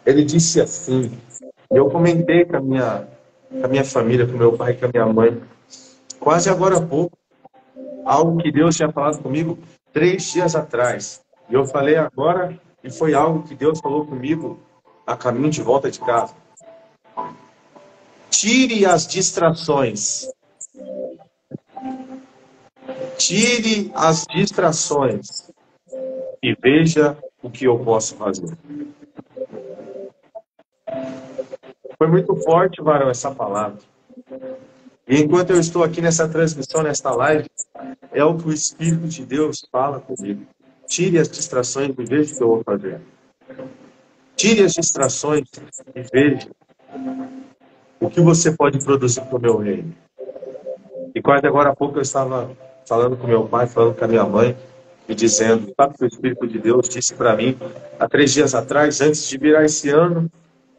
Ele disse assim. Eu comentei com a minha família, com meu pai, com a minha mãe, quase agora há pouco, algo que Deus tinha falado comigo 3 dias atrás. E eu falei agora, e foi algo que Deus falou comigo a caminho de volta de casa. Tire as distrações. Tire as distrações e veja o que eu posso fazer. Foi muito forte, varão, essa palavra. E enquanto eu estou aqui nessa transmissão, nesta live, é o que o Espírito de Deus fala comigo. Tire as distrações e veja o que eu vou fazer. Tire as distrações e veja o que você pode produzir para o meu reino. E quase agora há pouco eu estava falando com meu pai, falando com a minha mãe, me dizendo, sabe que o Espírito de Deus disse para mim há 3 dias atrás, antes de virar esse ano,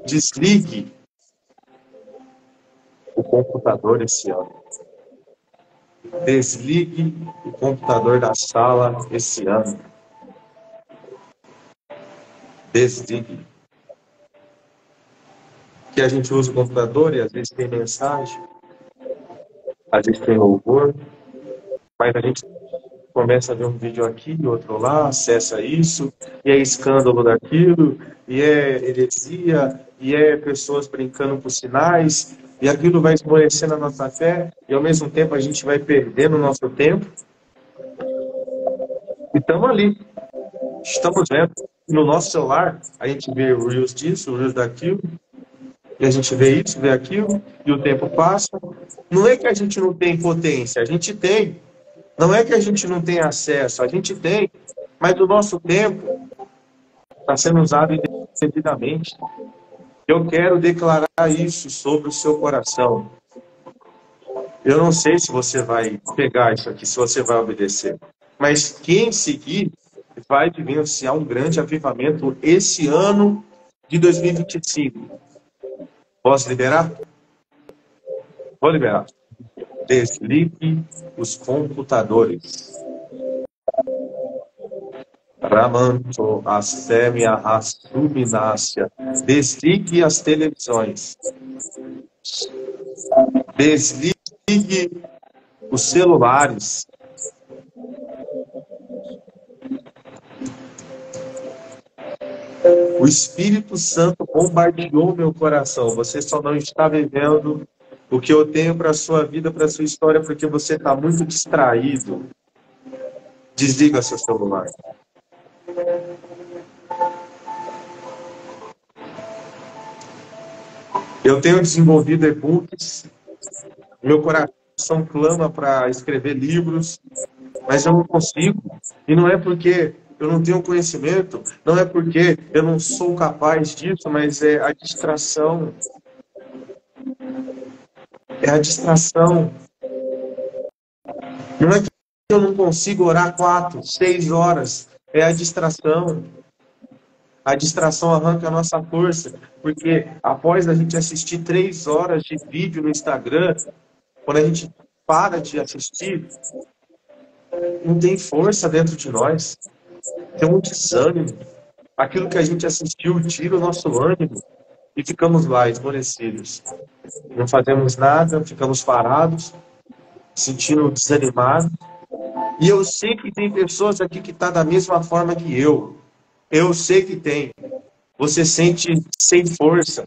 desligue o computador esse ano. Desligue o computador da sala esse ano. Desligue. Que a gente usa o computador e às vezes tem mensagem, às vezes tem louvor, mas a gente começa a ver um vídeo aqui, outro lá, acessa isso, e é escândalo daquilo, e é heresia, e é pessoas brincando com sinais, e aquilo vai esmorecendo a nossa fé, e ao mesmo tempo a gente vai perdendo o nosso tempo. E estamos ali, estamos vendo. No nosso celular, a gente vê o Reels disso, o Reels daquilo, e a gente vê isso, vê aquilo, e o tempo passa. Não é que a gente não tem potência, a gente tem. Não é que a gente não tem acesso, a gente tem, mas o nosso tempo está sendo usado indevidamente. Eu quero declarar isso sobre o seu coração. Eu não sei se você vai pegar isso aqui, se você vai obedecer, mas quem seguir vai vivenciar um grande avivamento esse ano de 2025. Posso liberar? Vou liberar. Desligue os computadores. Ramanto, Astemia, Rassuminácia. Desligue as televisões. Desligue os celulares. O Espírito Santo bombardeou meu coração. Você só não está vivendo o que eu tenho para a sua vida, para a sua história, porque você está muito distraído. Desliga seu celular. Eu tenho desenvolvido e-books, meu coração clama para escrever livros, mas eu não consigo. E não é porque eu não tenho conhecimento, não é porque eu não sou capaz disso, mas é a distração. É a distração. Não é que eu não consigo orar 4, 6 horas, é a distração. A distração arranca a nossa força, porque após a gente assistir 3 horas de vídeo no Instagram, quando a gente para de assistir, não tem força dentro de nós, tem um desânimo. Aquilo que a gente assistiu tira o nosso ânimo e ficamos lá, esmorecidos. Não fazemos nada, ficamos parados, sentindo desanimado. E eu sei que tem pessoas aqui que estão da mesma forma que eu. Eu sei que tem. Você sente sem força,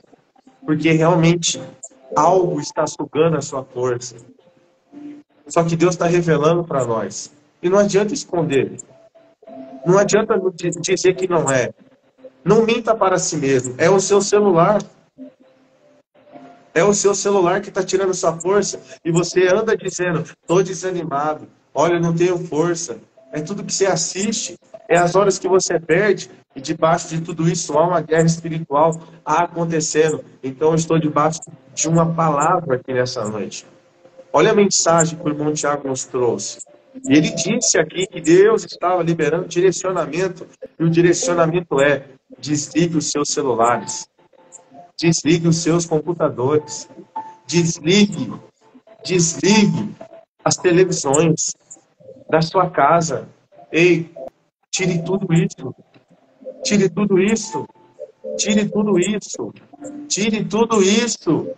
porque realmente algo está sugando a sua força. Só que Deus está revelando para nós. E não adianta esconder. Não adianta dizer que não é. Não minta para si mesmo. É o seu celular. É o seu celular que está tirando sua força. E você anda dizendo, estou desanimado. Olha, eu não tenho força. É tudo que você assiste. É as horas que você perde. E debaixo de tudo isso há uma guerra espiritual acontecendo. Então eu estou debaixo de uma palavra aqui nessa noite. Olha a mensagem que o irmão Tiago nos trouxe. E ele disse aqui que Deus estava liberando direcionamento. E o direcionamento é: desligue os seus celulares. Desligue os seus computadores. Desligue as televisões da sua casa. Ei, tire tudo isso. Tire tudo isso. Tire tudo isso. Tire tudo isso.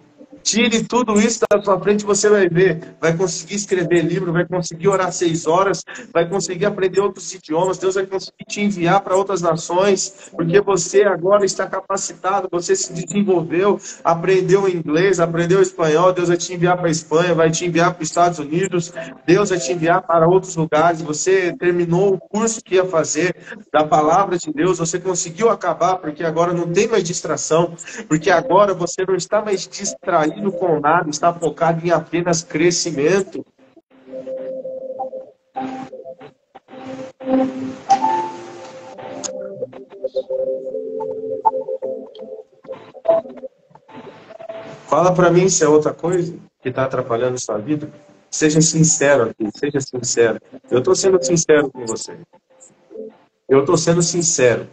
Tire tudo isso da sua frente, você vai ver. Vai conseguir escrever livro, vai conseguir orar 6 horas, vai conseguir aprender outros idiomas. Deus vai conseguir te enviar para outras nações, porque você agora está capacitado, você se desenvolveu, aprendeu inglês, aprendeu espanhol. Deus vai te enviar para a Espanha, vai te enviar para os Estados Unidos, Deus vai te enviar para outros lugares. Você terminou o curso que ia fazer da palavra de Deus, você conseguiu acabar, porque agora não tem mais distração, porque agora você não está mais distraído com nada, está focado em apenas crescimento. Fala para mim se é outra coisa que está atrapalhando a sua vida. Seja sincero aqui, seja sincero. Eu estou sendo sincero com você. Eu estou sendo sincero.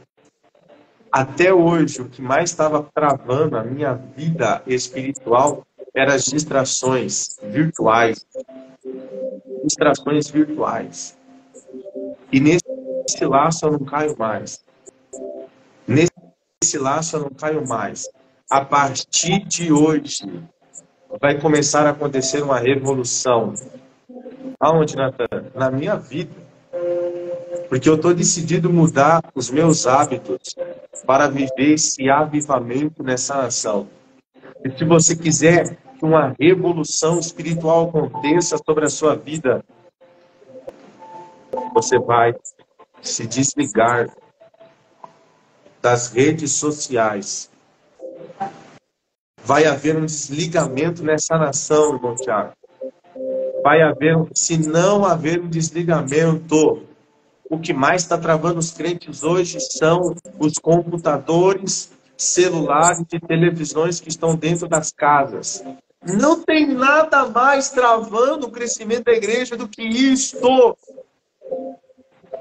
Até hoje, o que mais estava travando a minha vida espiritual eram as distrações virtuais. Distrações virtuais. E nesse laço eu não caio mais. Nesse laço eu não caio mais. A partir de hoje, vai começar a acontecer uma revolução. Aonde, Natan? Na minha vida. Porque eu estou decidido mudar os meus hábitos para viver esse avivamento nessa nação. E se você quiser que uma revolução espiritual aconteça sobre a sua vida, você vai se desligar das redes sociais. Vai haver um desligamento nessa nação, irmão Tiago. Vai haver, se não haver um desligamento, o que mais está travando os crentes hoje são os computadores, celulares e televisões que estão dentro das casas. Não tem nada mais travando o crescimento da igreja do que isto.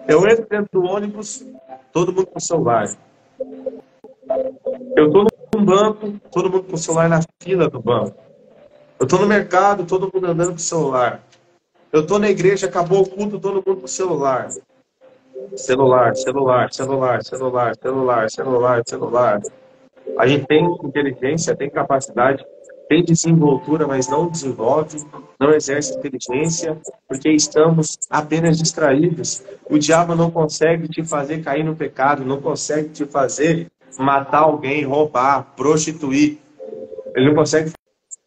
Eu entro dentro do ônibus, todo mundo com celular. Eu estou num banco, todo mundo com o celular na fila do banco. Eu estou no mercado, todo mundo andando com o celular. Eu estou na igreja, acabou o culto, todo mundo com o celular. Celular. A gente tem inteligência, tem capacidade, tem desenvoltura, mas não desenvolve, não exerce inteligência, porque estamos apenas distraídos. O diabo não consegue te fazer cair no pecado, não consegue te fazer matar alguém, roubar, prostituir. Ele não consegue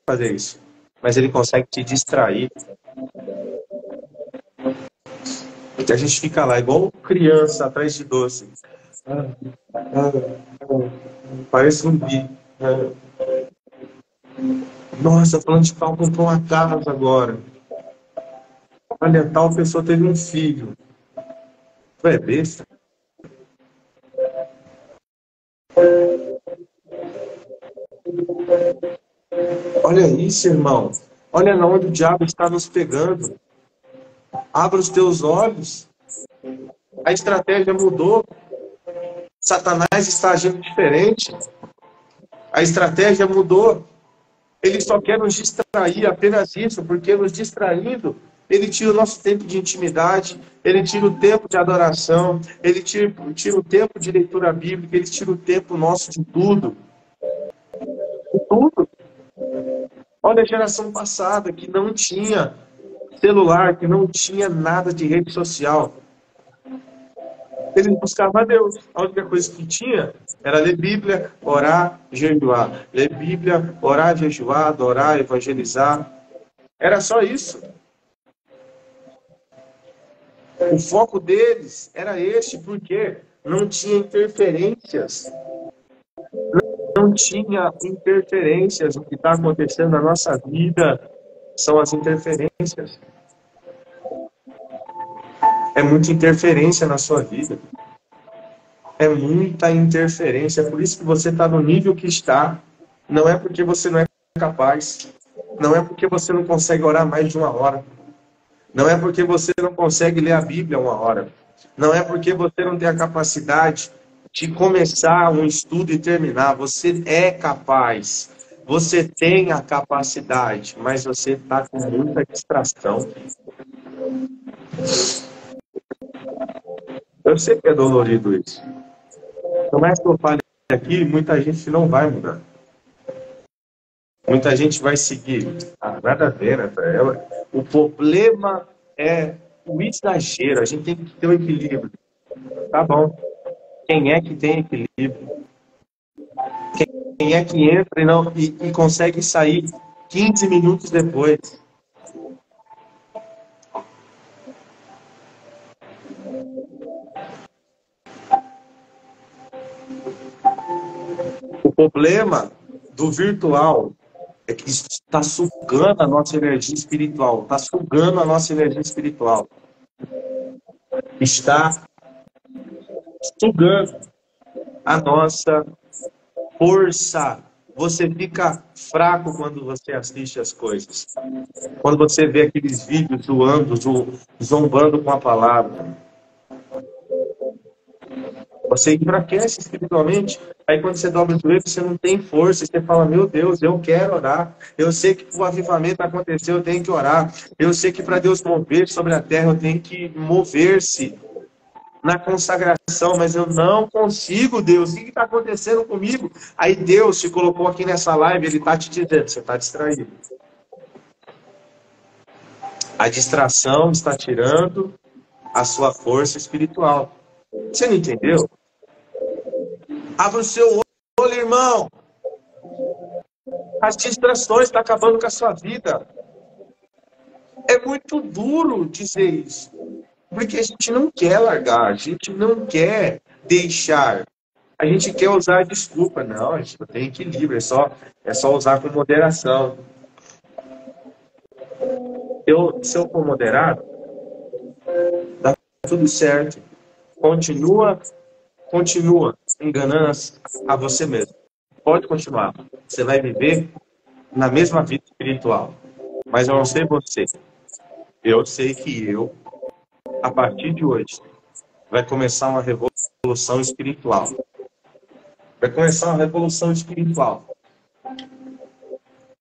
fazer isso, mas ele consegue te distrair. Porque a gente fica lá igual criança atrás de doce. Parece um bicho. Nossa, falando de tal, comprou uma casa agora. Olha, tal pessoa teve um filho. Tu é besta? Olha isso, irmão. Olha na onde o diabo está nos pegando. Abra os teus olhos. A estratégia mudou. Satanás está agindo diferente. A estratégia mudou. Ele só quer nos distrair, apenas isso, porque nos distraindo, ele tira o nosso tempo de intimidade, ele tira o tempo de adoração, ele tira o tempo de leitura bíblica, ele tira o tempo nosso de tudo. De tudo. Olha a geração passada que não tinha celular, que não tinha nada de rede social. Eles buscavam a Deus. A única coisa que tinha era ler Bíblia, orar, jejuar. Ler Bíblia, orar, jejuar, adorar, evangelizar. Era só isso. O foco deles era este, porque não tinha interferências. Não tinha interferências. O que está acontecendo na nossa vida são as interferências. É muita interferência na sua vida. É muita interferência. É por isso que você está no nível que está. Não é porque você não é capaz. Não é porque você não consegue orar mais de 1 hora. Não é porque você não consegue ler a Bíblia 1 hora. Não é porque você não tem a capacidade de começar um estudo e terminar. Você é capaz. Você tem a capacidade. Mas você está com muita distração. Eu sei que é dolorido isso. Por mais que eu fale aqui, muita gente não vai mudar. Muita gente vai seguir. Nada a ver, né? O problema é o exagero. A gente tem que ter o equilíbrio. Tá bom. Quem é que tem equilíbrio? Quem é que entra e consegue sair 15 minutos depois? O problema do virtual é que isso está sugando a nossa energia espiritual. Está sugando a nossa energia espiritual. Está sugando a nossa força. Você fica fraco quando você assiste as coisas. Quando você vê aqueles vídeos zoando, zombando com a palavra. Você enfraquece espiritualmente. Aí quando você dobra o joelho, você não tem força. Você fala, meu Deus, eu quero orar. Eu sei que o avivamento aconteceu, eu tenho que orar. Eu sei que para Deus mover sobre a terra, eu tenho que mover-se na consagração, mas eu não consigo, Deus. O que está acontecendo comigo? Aí Deus te colocou aqui nessa live, Ele está te dizendo, você está distraído. A distração está tirando a sua força espiritual. Você não entendeu? Abra o seu olho, irmão. As distrações estão acabando com a sua vida. É muito duro dizer isso. Porque a gente não quer largar, a gente não quer deixar. A gente quer usar a desculpa. Não, a gente tem equilíbrio, é só usar com moderação. Se eu for moderado, dá tudo certo. Continua enganando a você mesmo. Pode continuar. Você vai viver na mesma vida espiritual. Mas eu não sei você. Eu sei que a partir de hoje, vai começar uma revolução espiritual. Vai começar uma revolução espiritual.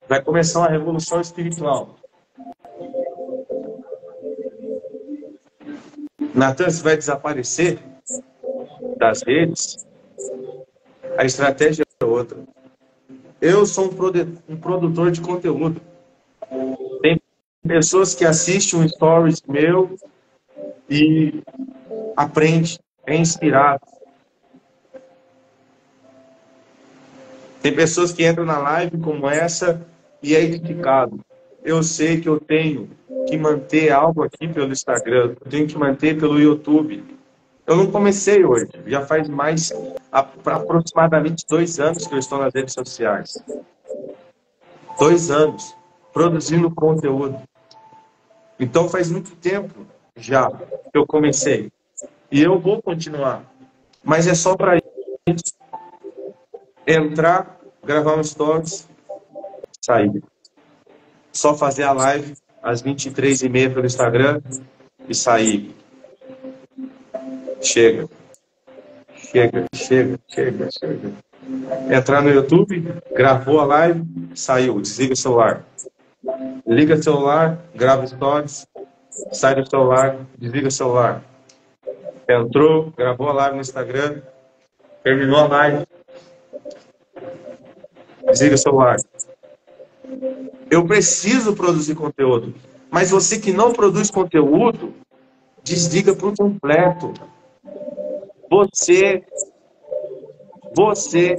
Vai começar uma revolução espiritual. Natan, você vai desaparecer das redes? A estratégia é outra. Eu sou um produtor de conteúdo. Tem pessoas que assistem um stories meu e aprendem, é inspirado. Tem pessoas que entram na live como essa e é edificado. Eu sei que eu tenho que manter algo aqui pelo Instagram, eu tenho que manter pelo YouTube. Eu não comecei hoje, já faz aproximadamente 2 anos que eu estou nas redes sociais. 2 anos produzindo conteúdo. Então faz muito tempo já que eu comecei. E eu vou continuar. Mas é só para isso. Entrar, gravar um stories, sair. Só fazer a live às 23h30 pelo Instagram e sair. Chega. Entrar no YouTube, gravou a live, saiu, desliga o celular. Liga o celular, grava stories, sai do celular, desliga o celular. Entrou, gravou a live no Instagram, terminou a live, desliga o celular. Eu preciso produzir conteúdo, mas você que não produz conteúdo, desliga por completo. Você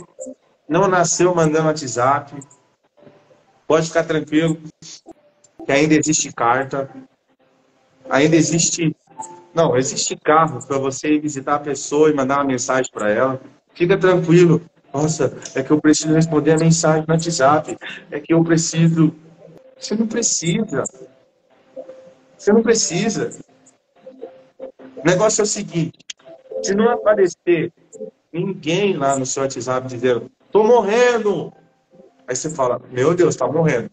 não nasceu mandando WhatsApp. Pode ficar tranquilo, que ainda existe carta, ainda existe... Não, existe carro para você ir visitar a pessoa e mandar uma mensagem para ela. Fica tranquilo. Nossa, é que eu preciso responder a mensagem no WhatsApp. É que eu preciso... Você não precisa. Você não precisa. O negócio é o seguinte. Se não aparecer ninguém lá no seu WhatsApp dizendo, tô morrendo. Aí você fala, meu Deus, tá morrendo.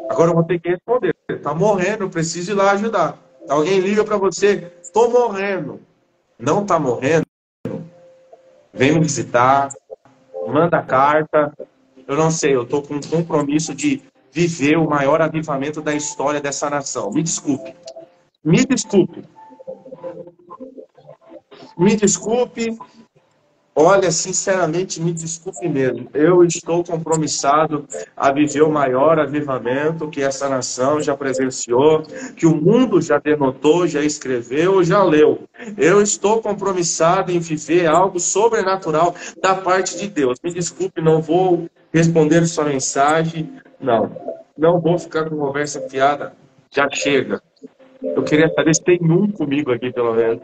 Agora eu vou ter que responder. Tá morrendo, eu preciso ir lá ajudar. Alguém liga para você, tô morrendo. Não tá morrendo? Vem me visitar, manda carta. Eu não sei, eu tô com um compromisso de viver o maior avivamento da história dessa nação. Me desculpe. Me desculpe. Me desculpe. Olha, sinceramente, me desculpe mesmo. Eu estou compromissado a viver o maior avivamento que essa nação já presenciou, que o mundo já denotou, já escreveu, já leu. Eu estou compromissado em viver algo sobrenatural da parte de Deus. Me desculpe, não vou responder sua mensagem. Não vou ficar com conversa fiada. Já chega. Eu queria saber se tem um comigo aqui, pelo menos.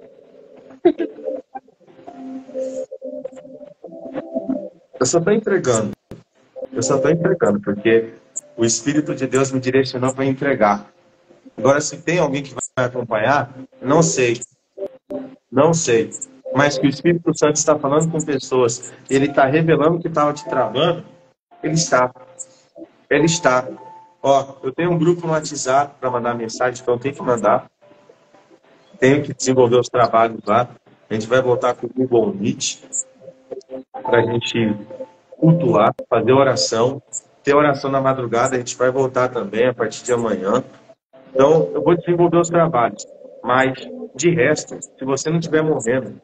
Eu só estou entregando. Porque o Espírito de Deus me direcionou para entregar. Agora, se tem alguém que vai acompanhar, não sei. Mas que o Espírito Santo está falando com pessoas, ele está revelando que estava te travando, ele está. Ó, eu tenho um grupo no WhatsApp para mandar mensagem, então eu tenho que mandar. Tenho que desenvolver os trabalhos lá. A gente vai voltar com o Google Meet para a gente cultuar, fazer oração. Ter oração na madrugada, a gente vai voltar também a partir de amanhã. Então, eu vou desenvolver os trabalhos. Mas, de resto, se você não estiver morrendo,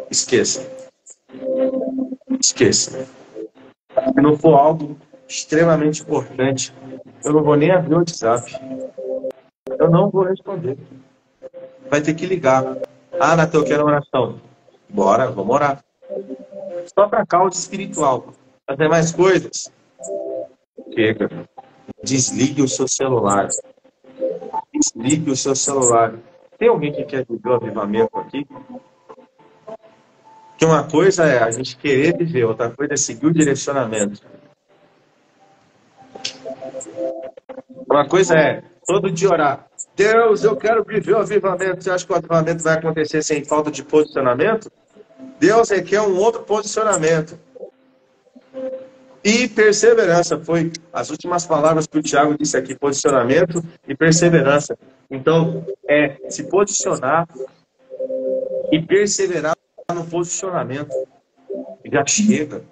esqueça. Esqueça. Se não for algo extremamente importante, eu não vou nem abrir o WhatsApp. Eu não vou responder. Vai ter que ligar. Ah, Natan, eu quero oração. Bora, vamos orar. Só para causa espiritual. As demais coisas, chega. Desligue o seu celular. Desligue o seu celular. Tem alguém que quer viver o avivamento aqui? Que uma coisa é a gente querer viver, outra coisa é seguir o direcionamento. Uma coisa é todo dia orar. Deus, eu quero viver o avivamento. Você acha que o avivamento vai acontecer sem falta de posicionamento? Deus requer um outro posicionamento. E perseverança foi as últimas palavras que o Tiago disse aqui, posicionamento e perseverança. Então, é se posicionar e perseverar no posicionamento. Já chega.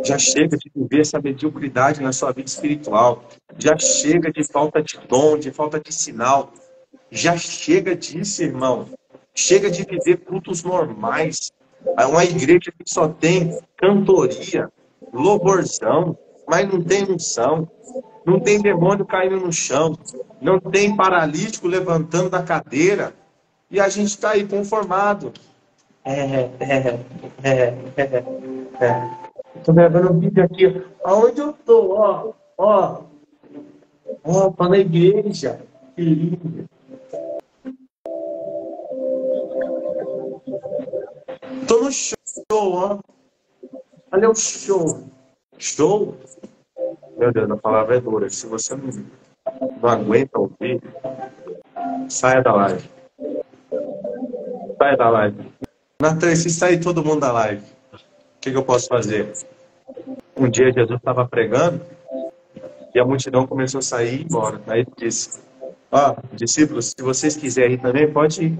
Já chega de viver essa mediocridade na sua vida espiritual. Já chega de falta de dom, de falta de sinal. Já chega disso, irmão. Chega de viver cultos normais. É uma igreja que só tem cantoria, louvorzão, mas não tem unção. Não tem demônio caindo no chão. Não tem paralítico levantando da cadeira. E a gente está aí conformado. Estou gravando um vídeo aqui. Aonde eu tô? Ó, tá na igreja. Que lindo. Tô no show, ó. Olha o show. Show? Meu Deus, a palavra é dura. Se você não aguenta ouvir, saia da live. Saia da live. Natan, se sair todo mundo da live, o que eu posso fazer? Um dia Jesus estava pregando e a multidão começou a sair e ir embora. Aí ele disse, discípulos, se vocês quiserem ir também, pode ir.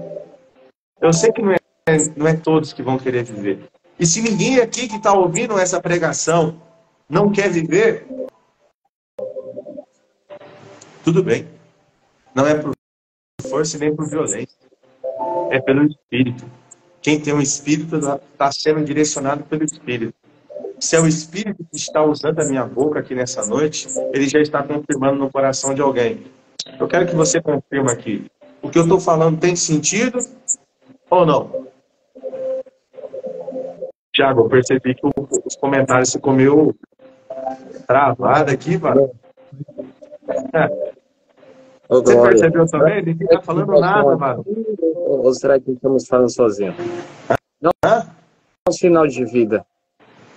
Eu sei que não é todos que vão querer viver. E se ninguém aqui que está ouvindo essa pregação não quer viver, tudo bem. Não é por força nem por violência. É pelo Espírito. Quem tem um Espírito está sendo direcionado pelo Espírito. Se é o Espírito que está usando a minha boca aqui nessa noite, ele já está confirmando no coração de alguém. Eu quero que você confirme aqui. O que eu estou falando tem sentido ou não? Tiago, eu percebi que os comentários ficou meio travado aqui, mano. Você percebeu também? Ninguém está falando nada, mano. Ou será que estamos falando sozinho? Não é um sinal de vida.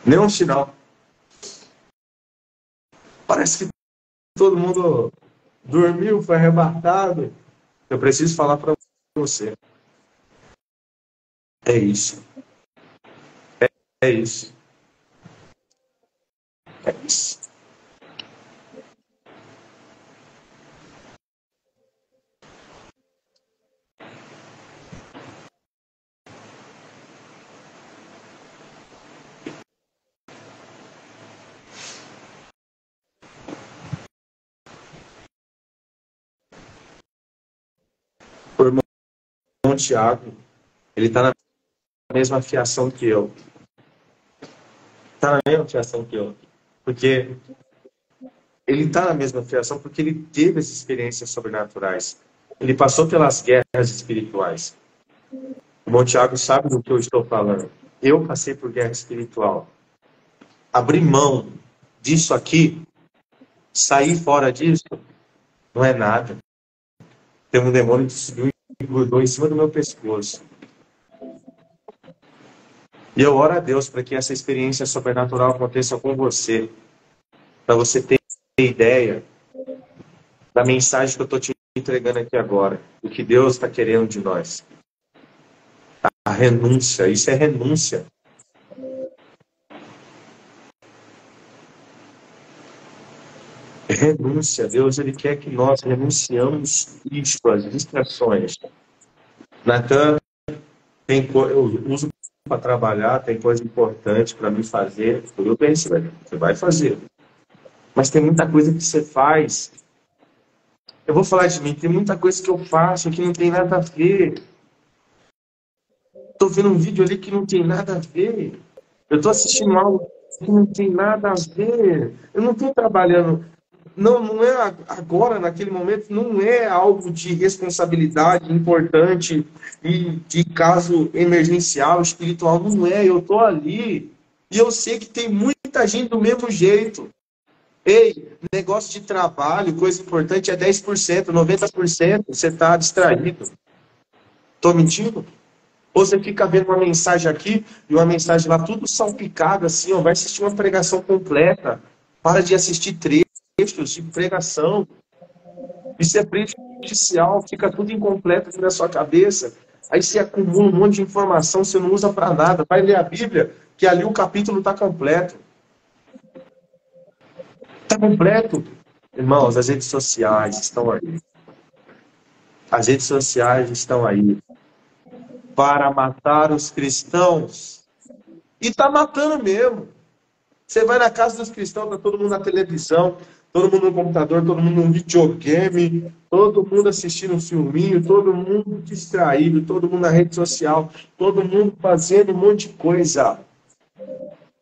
Nenhum sinal. Parece que todo mundo dormiu, foi arrebatado. Eu preciso falar para você. É isso. É isso. É isso. O irmão Tiago, ele está na mesma fiação que eu. Está na mesma fiação que eu. Porque ele está na mesma fiação porque ele teve essas experiências sobrenaturais. Ele passou pelas guerras espirituais. O irmão Tiago sabe do que eu estou falando. Eu passei por guerra espiritual. Abrir mão disso aqui, sair fora disso, não é nada. Tem um demônio que subiu e grudou em cima do meu pescoço. E eu oro a Deus para que essa experiência sobrenatural aconteça com você. Para você ter ideia da mensagem que eu estou te entregando aqui agora. O que Deus está querendo de nós. A renúncia. Isso é renúncia. Renúncia. Deus, Ele quer que nós renunciamos isso, as distrações. Natan, eu uso para trabalhar, tem coisa importante para me fazer. Tudo bem, você vai fazer. Mas tem muita coisa que você faz. Eu vou falar de mim, tem muita coisa que eu faço que não tem nada a ver. Estou vendo um vídeo ali que não tem nada a ver. Eu estou assistindo algo que não tem nada a ver. Eu não estou trabalhando. Não é agora, naquele momento, não é algo de responsabilidade importante e de caso emergencial, espiritual. Não é. Eu estou ali e eu sei que tem muita gente do mesmo jeito. Ei, negócio de trabalho, coisa importante é 10%, 90%. Você está distraído. Estou mentindo? Ou você fica vendo uma mensagem aqui e uma mensagem lá, tudo salpicado assim, ó, vai assistir uma pregação completa. Para de assistir trechos de pregação. Isso é prejudicial, fica tudo incompleto aqui na sua cabeça. Aí você acumula um monte de informação, você não usa para nada. Vai ler a Bíblia, que ali o capítulo está completo. Está completo. Irmãos, as redes sociais estão aí. As redes sociais estão aí para matar os cristãos. E está matando mesmo. Você vai na casa dos cristãos, está todo mundo na televisão, todo mundo no computador, todo mundo no videogame, todo mundo assistindo um filminho, todo mundo distraído, todo mundo na rede social, todo mundo fazendo um monte de coisa.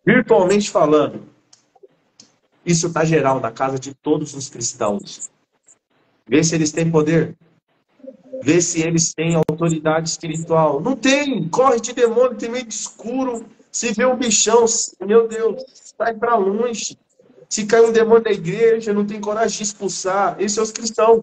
Virtualmente falando. Isso está geral na casa de todos os cristãos. Vê se eles têm poder. Vê se eles têm autoridade espiritual. Não tem. Corre de demônio, tem meio de escuro. Se vê um bichão, meu Deus, sai para longe. Se cai um demônio da igreja, não tem coragem de expulsar. Esses são os cristãos.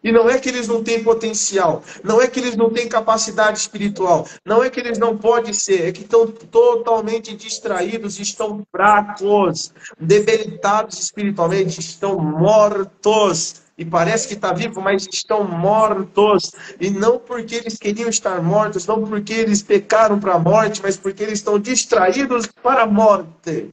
E não é que eles não têm potencial. Não é que eles não têm capacidade espiritual. Não é que eles não podem ser. É que estão totalmente distraídos, estão fracos, debilitados espiritualmente, estão mortos. E parece que está vivo, mas estão mortos. E não porque eles queriam estar mortos, não porque eles pecaram para a morte, mas porque eles estão distraídos para a morte.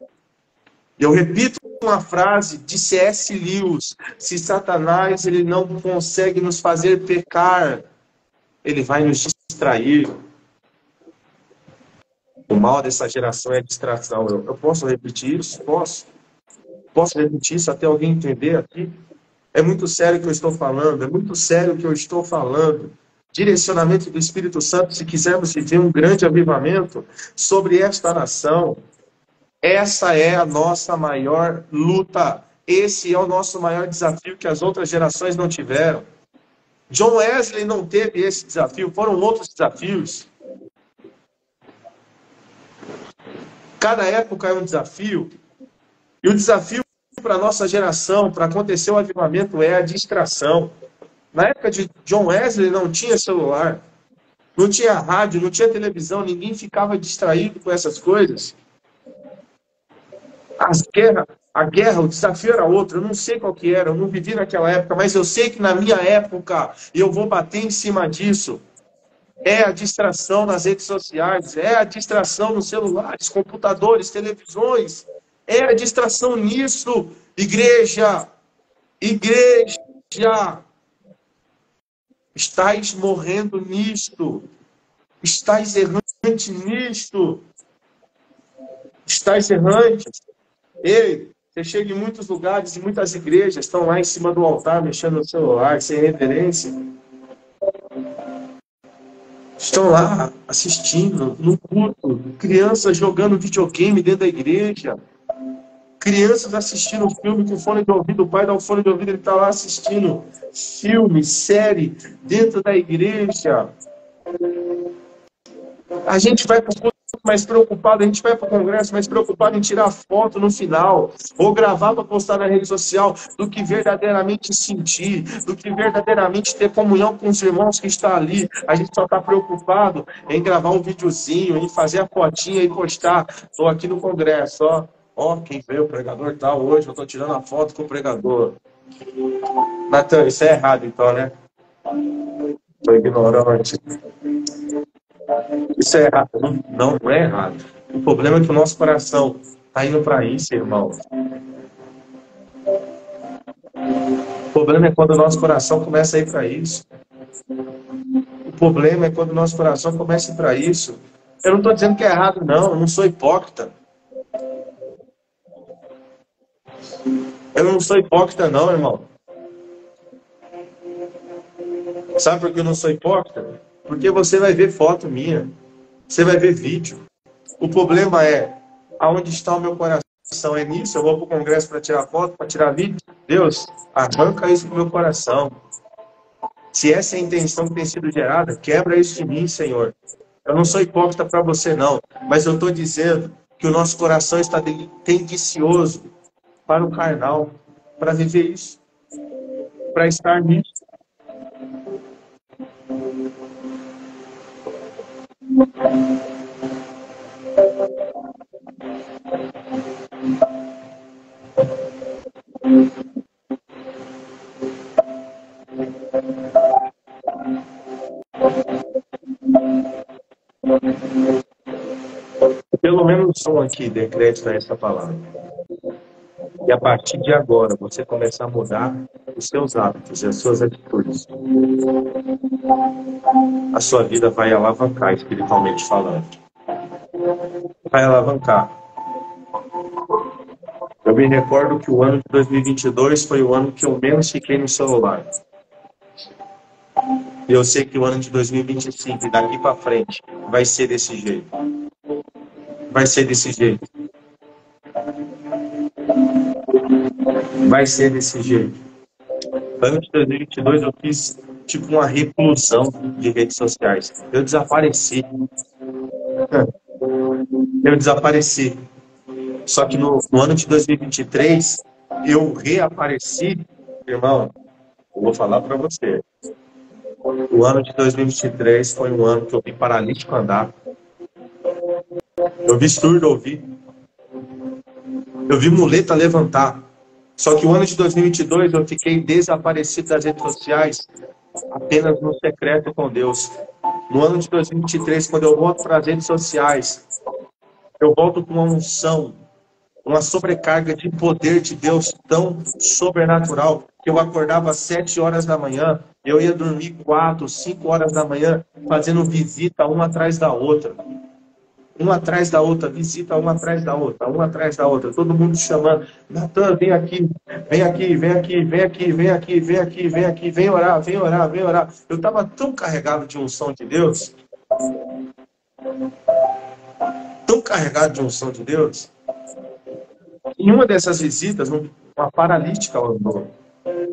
Eu repito uma frase de C.S. Lewis: se Satanás ele não consegue nos fazer pecar, ele vai nos distrair. O mal dessa geração é a distração. Eu posso repetir isso? Posso. Posso repetir isso até alguém entender aqui? É muito sério o que eu estou falando, é muito sério o que eu estou falando. Direcionamento do Espírito Santo, se quisermos viver um grande avivamento sobre esta nação. Essa é a nossa maior luta. Esse é o nosso maior desafio que as outras gerações não tiveram. John Wesley não teve esse desafio, foram outros desafios. Cada época é um desafio. E o desafio para a nossa geração, para acontecer o avivamento, é a distração. Na época de John Wesley não tinha celular, não tinha rádio, não tinha televisão, ninguém ficava distraído com essas coisas. A guerra, o desafio era outro. Eu não sei qual que era, eu não vivi naquela época, mas eu sei que na minha época, e eu vou bater em cima disso, é a distração nas redes sociais, é a distração nos celulares, computadores, televisões, é a distração nisso. Igreja, estáis morrendo nisto, estáis errantes nisto, estáis errantes. Ei, você chega em muitos lugares, em muitas igrejas, estão lá em cima do altar, mexendo no celular, sem reverência. Estão lá assistindo no culto, crianças jogando videogame dentro da igreja, crianças assistindo filme com fone de ouvido, o pai dá o fone de ouvido, ele está lá assistindo filme, série, dentro da igreja. A gente vai para o culto mais preocupado, a gente vai para o congresso mais preocupado em tirar foto no final, ou gravar para postar na rede social, do que verdadeiramente sentir, do que verdadeiramente ter comunhão com os irmãos que estão ali. A gente só está preocupado em gravar um videozinho, em fazer a fotinha e postar. Estou aqui no congresso, ó, quem veio, o pregador tal, hoje eu estou tirando a foto com o pregador. Natan, isso é errado então, né? Estou ignorante. Isso é errado. Não é errado. O problema é que o nosso coração está indo para isso, irmão. problema é quando o nosso coração começa a ir para isso. O problema é quando o nosso coração começa a ir para isso. Eu não estou dizendo que é errado, não. Eu não sou hipócrita. Eu não sou hipócrita, não, irmão. Sabe por que eu não sou hipócrita? Porque você vai ver foto minha. Você vai ver vídeo. O problema é, aonde está o meu coração? É nisso? Eu vou para o congresso para tirar foto, para tirar vídeo? Deus, arranca isso do meu coração. Se essa é a intenção que tem sido gerada, quebra isso de mim, Senhor. Eu não sou hipócrita para você, não. Mas eu estou dizendo que o nosso coração está tendencioso para o carnal, para viver isso, para estar nisso. Pelo menos um aqui dê crédito a essa palavra. E a partir de agora, você começar a mudar os seus hábitos e as suas atitudes. A sua vida vai alavancar, espiritualmente falando. Vai alavancar. Eu me recordo que o ano de 2022 foi o ano que eu menos fiquei no celular. E eu sei que o ano de 2025 e daqui para frente vai ser desse jeito. Vai ser desse jeito. Vai ser desse jeito. No ano de 2022 eu fiz tipo uma reclusão de redes sociais. Eu desapareci. Eu desapareci. Só que no ano de 2023 eu reapareci. Irmão, eu vou falar para você. O ano de 2023 foi um ano que eu vi paralítico andar. Eu vi surdo ouvir. Eu vi muleta levantar. Só que o ano de 2022 eu fiquei desaparecido das redes sociais, apenas no secreto com Deus. No ano de 2023, quando eu volto para as redes sociais, eu volto com uma unção, uma sobrecarga de poder de Deus tão sobrenatural, que eu acordava às 7 horas da manhã, eu ia dormir 4, 5 horas da manhã, fazendo visita uma atrás da outra. Uma atrás da outra, visita uma atrás da outra, uma atrás da outra, todo mundo chamando, Natan, vem aqui, vem aqui, vem aqui, vem aqui, vem aqui, vem aqui, vem aqui, vem orar, vem orar, vem orar. Eu estava tão carregado de unção de Deus, tão carregado de unção de Deus. Em uma dessas visitas, uma paralítica andou.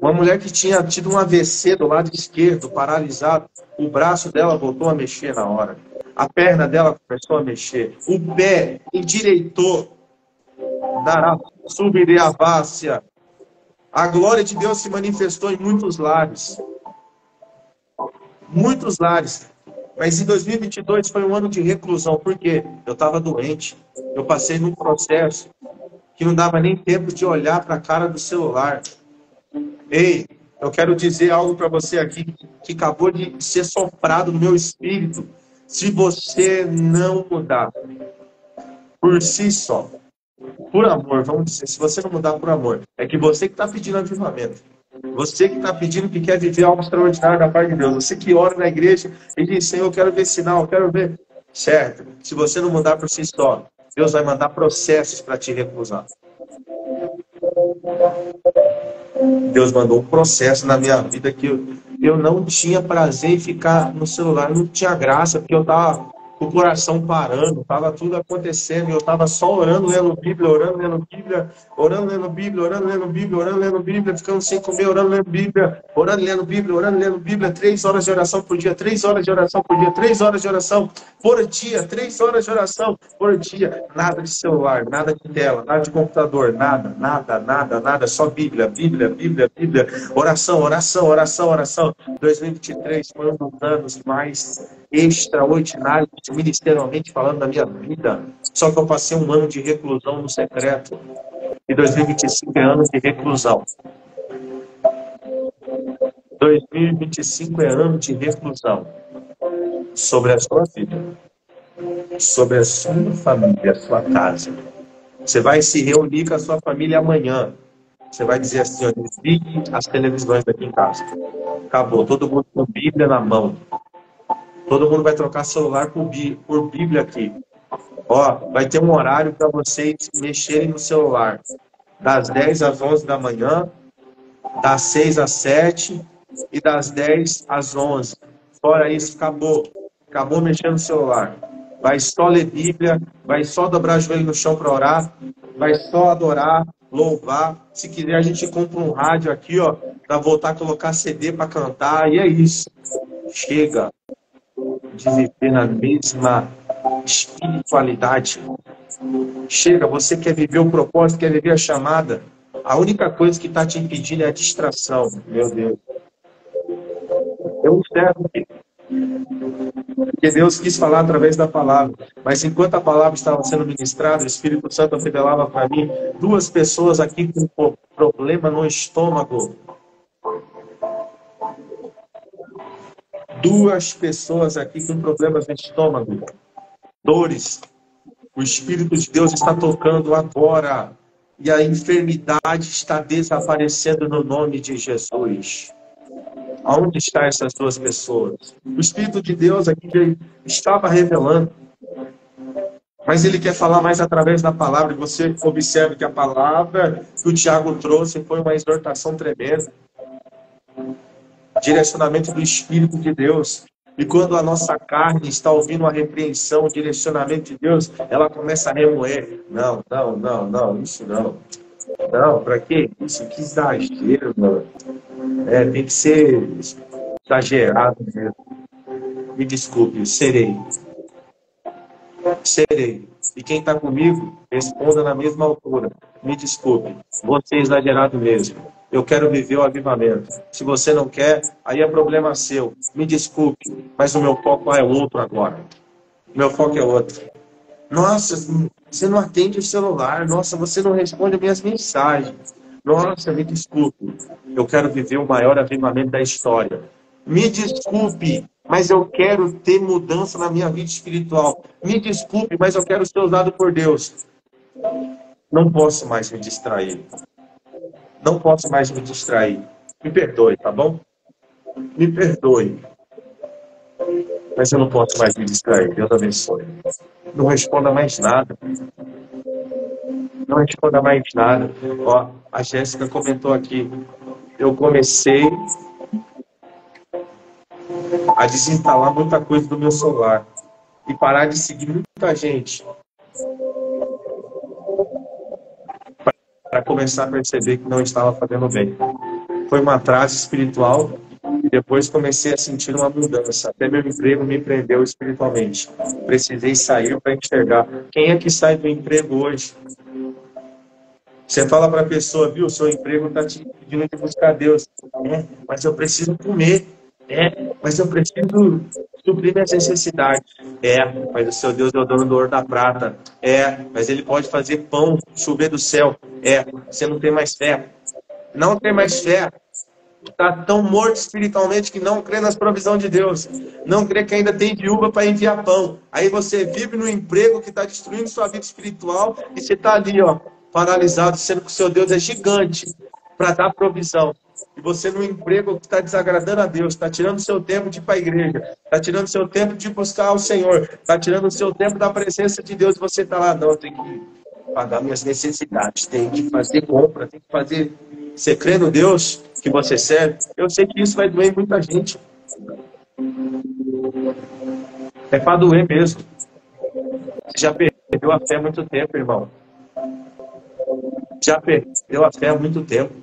Uma mulher que tinha tido um AVC do lado esquerdo, paralisado, o braço dela voltou a mexer na hora. A perna dela começou a mexer. O pé endireitou. Subireavácia. A glória de Deus se manifestou em muitos lares. Muitos lares. Mas em 2022 foi um ano de reclusão. Por quê? Eu estava doente. Eu passei num processo que não dava nem tempo de olhar para a cara do celular. Ei, eu quero dizer algo para você aqui que acabou de ser soprado no meu espírito. Se você não mudar por si só, por amor, vamos dizer, se você não mudar por amor, é que você que está pedindo avivamento. Você que está pedindo que quer viver algo extraordinário da parte de Deus. Você que ora na igreja e diz, Senhor, eu quero ver sinal, eu quero ver. Certo, se você não mudar por si só, Deus vai mandar processos para te recusar. Deus mandou um processo na minha vida que eu não tinha prazer em ficar no celular, não tinha graça, porque eu estava com o coração parando, estava tudo acontecendo, e eu estava só orando, lendo Bíblia, orando, lendo Bíblia, orando, lendo Bíblia, orando, lendo Bíblia, orando, lendo Bíblia, ficando sem comer, orando, lendo Bíblia, orando, lendo Bíblia, orando, lendo Bíblia, 3 horas de oração por dia, 3 horas de oração por dia, 3 horas de oração por dia, 3 horas de oração por dia, nada de celular, nada de tela, nada de computador, nada, nada, nada, nada, só Bíblia, Bíblia, Bíblia, Bíblia, oração, oração, oração, oração. 2023 foi um dos anos mais extraordinários, ministerialmente falando, da minha vida. Só que eu passei um ano de reclusão no secreto. E 2025 é ano de reclusão. 2025 é ano de reclusão. Sobre a sua vida. Sobre a sua família, a sua casa. Você vai se reunir com a sua família amanhã. Você vai dizer assim, ó, desligue as televisões daqui em casa. Acabou, todo mundo com Bíblia na mão. Todo mundo vai trocar celular por Bíblia aqui. Ó, vai ter um horário para vocês mexerem no celular. Das 10 às 11 da manhã, das 6 às 7 e das 10 às 11. Fora isso, acabou. Acabou mexendo no celular. Vai só ler Bíblia, vai só dobrar o joelho no chão para orar, vai só adorar, louvar. Se quiser, a gente compra um rádio aqui, ó, para voltar a colocar CD para cantar. E é isso. Chega de viver na mesma espiritualidade. Chega, você quer viver o propósito, quer viver a chamada. A única coisa que está te impedindo é a distração. Meu Deus. Eu observo que porque Deus quis falar através da palavra. Mas enquanto a palavra estava sendo ministrada, o Espírito Santo revelava para mim 2 pessoas aqui com problema no estômago. 2 pessoas aqui com problemas no estômago. Dores. O Espírito de Deus está tocando agora. E a enfermidade está desaparecendo no nome de Jesus. Aonde estão essas 2 pessoas? O Espírito de Deus aqui já estava revelando. Mas ele quer falar mais através da palavra. E você observa que a palavra que o Tiago trouxe foi uma exortação tremenda. Direcionamento do Espírito de Deus. E quando a nossa carne está ouvindo uma repreensão, o direcionamento de Deus, ela começa a remoer. Não, isso não. Não, para que isso? Que exagero, mano. Tem que ser exagerado mesmo. Me desculpe, serei. E quem está comigo, responda na mesma altura. Me desculpe, você é exagerado mesmo. Eu quero viver o avivamento. Se você não quer, aí é problema seu. Me desculpe, mas o meu foco é outro agora. O meu foco é outro. Nossa, você não atende o celular. Nossa, você não responde minhas mensagens. Nossa, me desculpe. Eu quero viver o maior avivamento da história. Me desculpe, mas eu quero ter mudança na minha vida espiritual. Me desculpe, mas eu quero ser usado por Deus. Não posso mais me distrair. Não posso mais me distrair. Me perdoe, tá bom? Me perdoe. Mas eu não posso mais me distrair. Deus abençoe. Não responda mais nada. Não responda mais nada. Ó, a Jéssica comentou aqui. Eu comecei a desinstalar muita coisa do meu celular. E parar de seguir muita gente. Para começar a perceber que não estava fazendo bem. Foi um atraso espiritual e depois comecei a sentir uma mudança. Até meu emprego me prendeu espiritualmente. Precisei sair para enxergar. Quem é que sai do emprego hoje? Você fala para a pessoa, viu, seu emprego está te pedindo de buscar Deus. Mas eu preciso comer. Mas eu preciso suprir minhas necessidades. Mas o seu Deus é o dono do ouro da prata. Mas ele pode fazer pão chover do céu. Você não tem mais fé. Não tem mais fé. Está tão morto espiritualmente que não crê nas provisões de Deus. Não crê que ainda tem viúva para enviar pão. Aí você vive no emprego que está destruindo sua vida espiritual e você está ali, ó, paralisado, sendo que o seu Deus é gigante para dar provisão. E você no emprego que está desagradando a Deus, está tirando seu tempo de ir para a igreja, está tirando seu tempo de buscar o Senhor, está tirando o seu tempo da presença de Deus e você está lá, não, tem que pagar minhas necessidades, tem que fazer compra, tem que fazer... Você crê no Deus que você serve? Eu sei que isso vai doer em muita gente. É para doer mesmo. Você já perdeu a fé há muito tempo, irmão. Já perdeu a fé há muito tempo.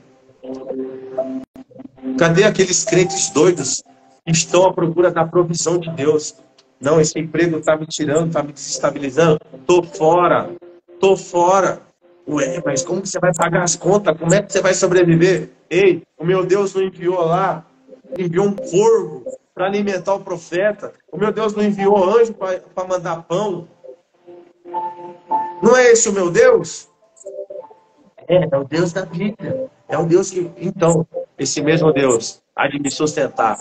Cadê aqueles crentes doidos que estão à procura da provisão de Deus? Não, esse emprego está me tirando, está me desestabilizando. Tô fora. Ué, mas como que você vai pagar as contas? Como é que você vai sobreviver? Ei, o meu Deus não enviou lá, enviou um corvo para alimentar o profeta. O meu Deus não enviou anjo para mandar pão. Não é esse o meu Deus? É o Deus da Bíblia. É o Deus que... Então, esse mesmo Deus há de me sustentar.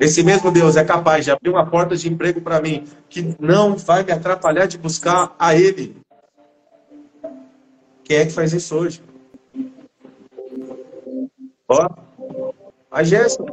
Esse mesmo Deus é capaz de abrir uma porta de emprego para mim que não vai me atrapalhar de buscar a Ele. Quem é que faz isso hoje? Ó, a Jéssica.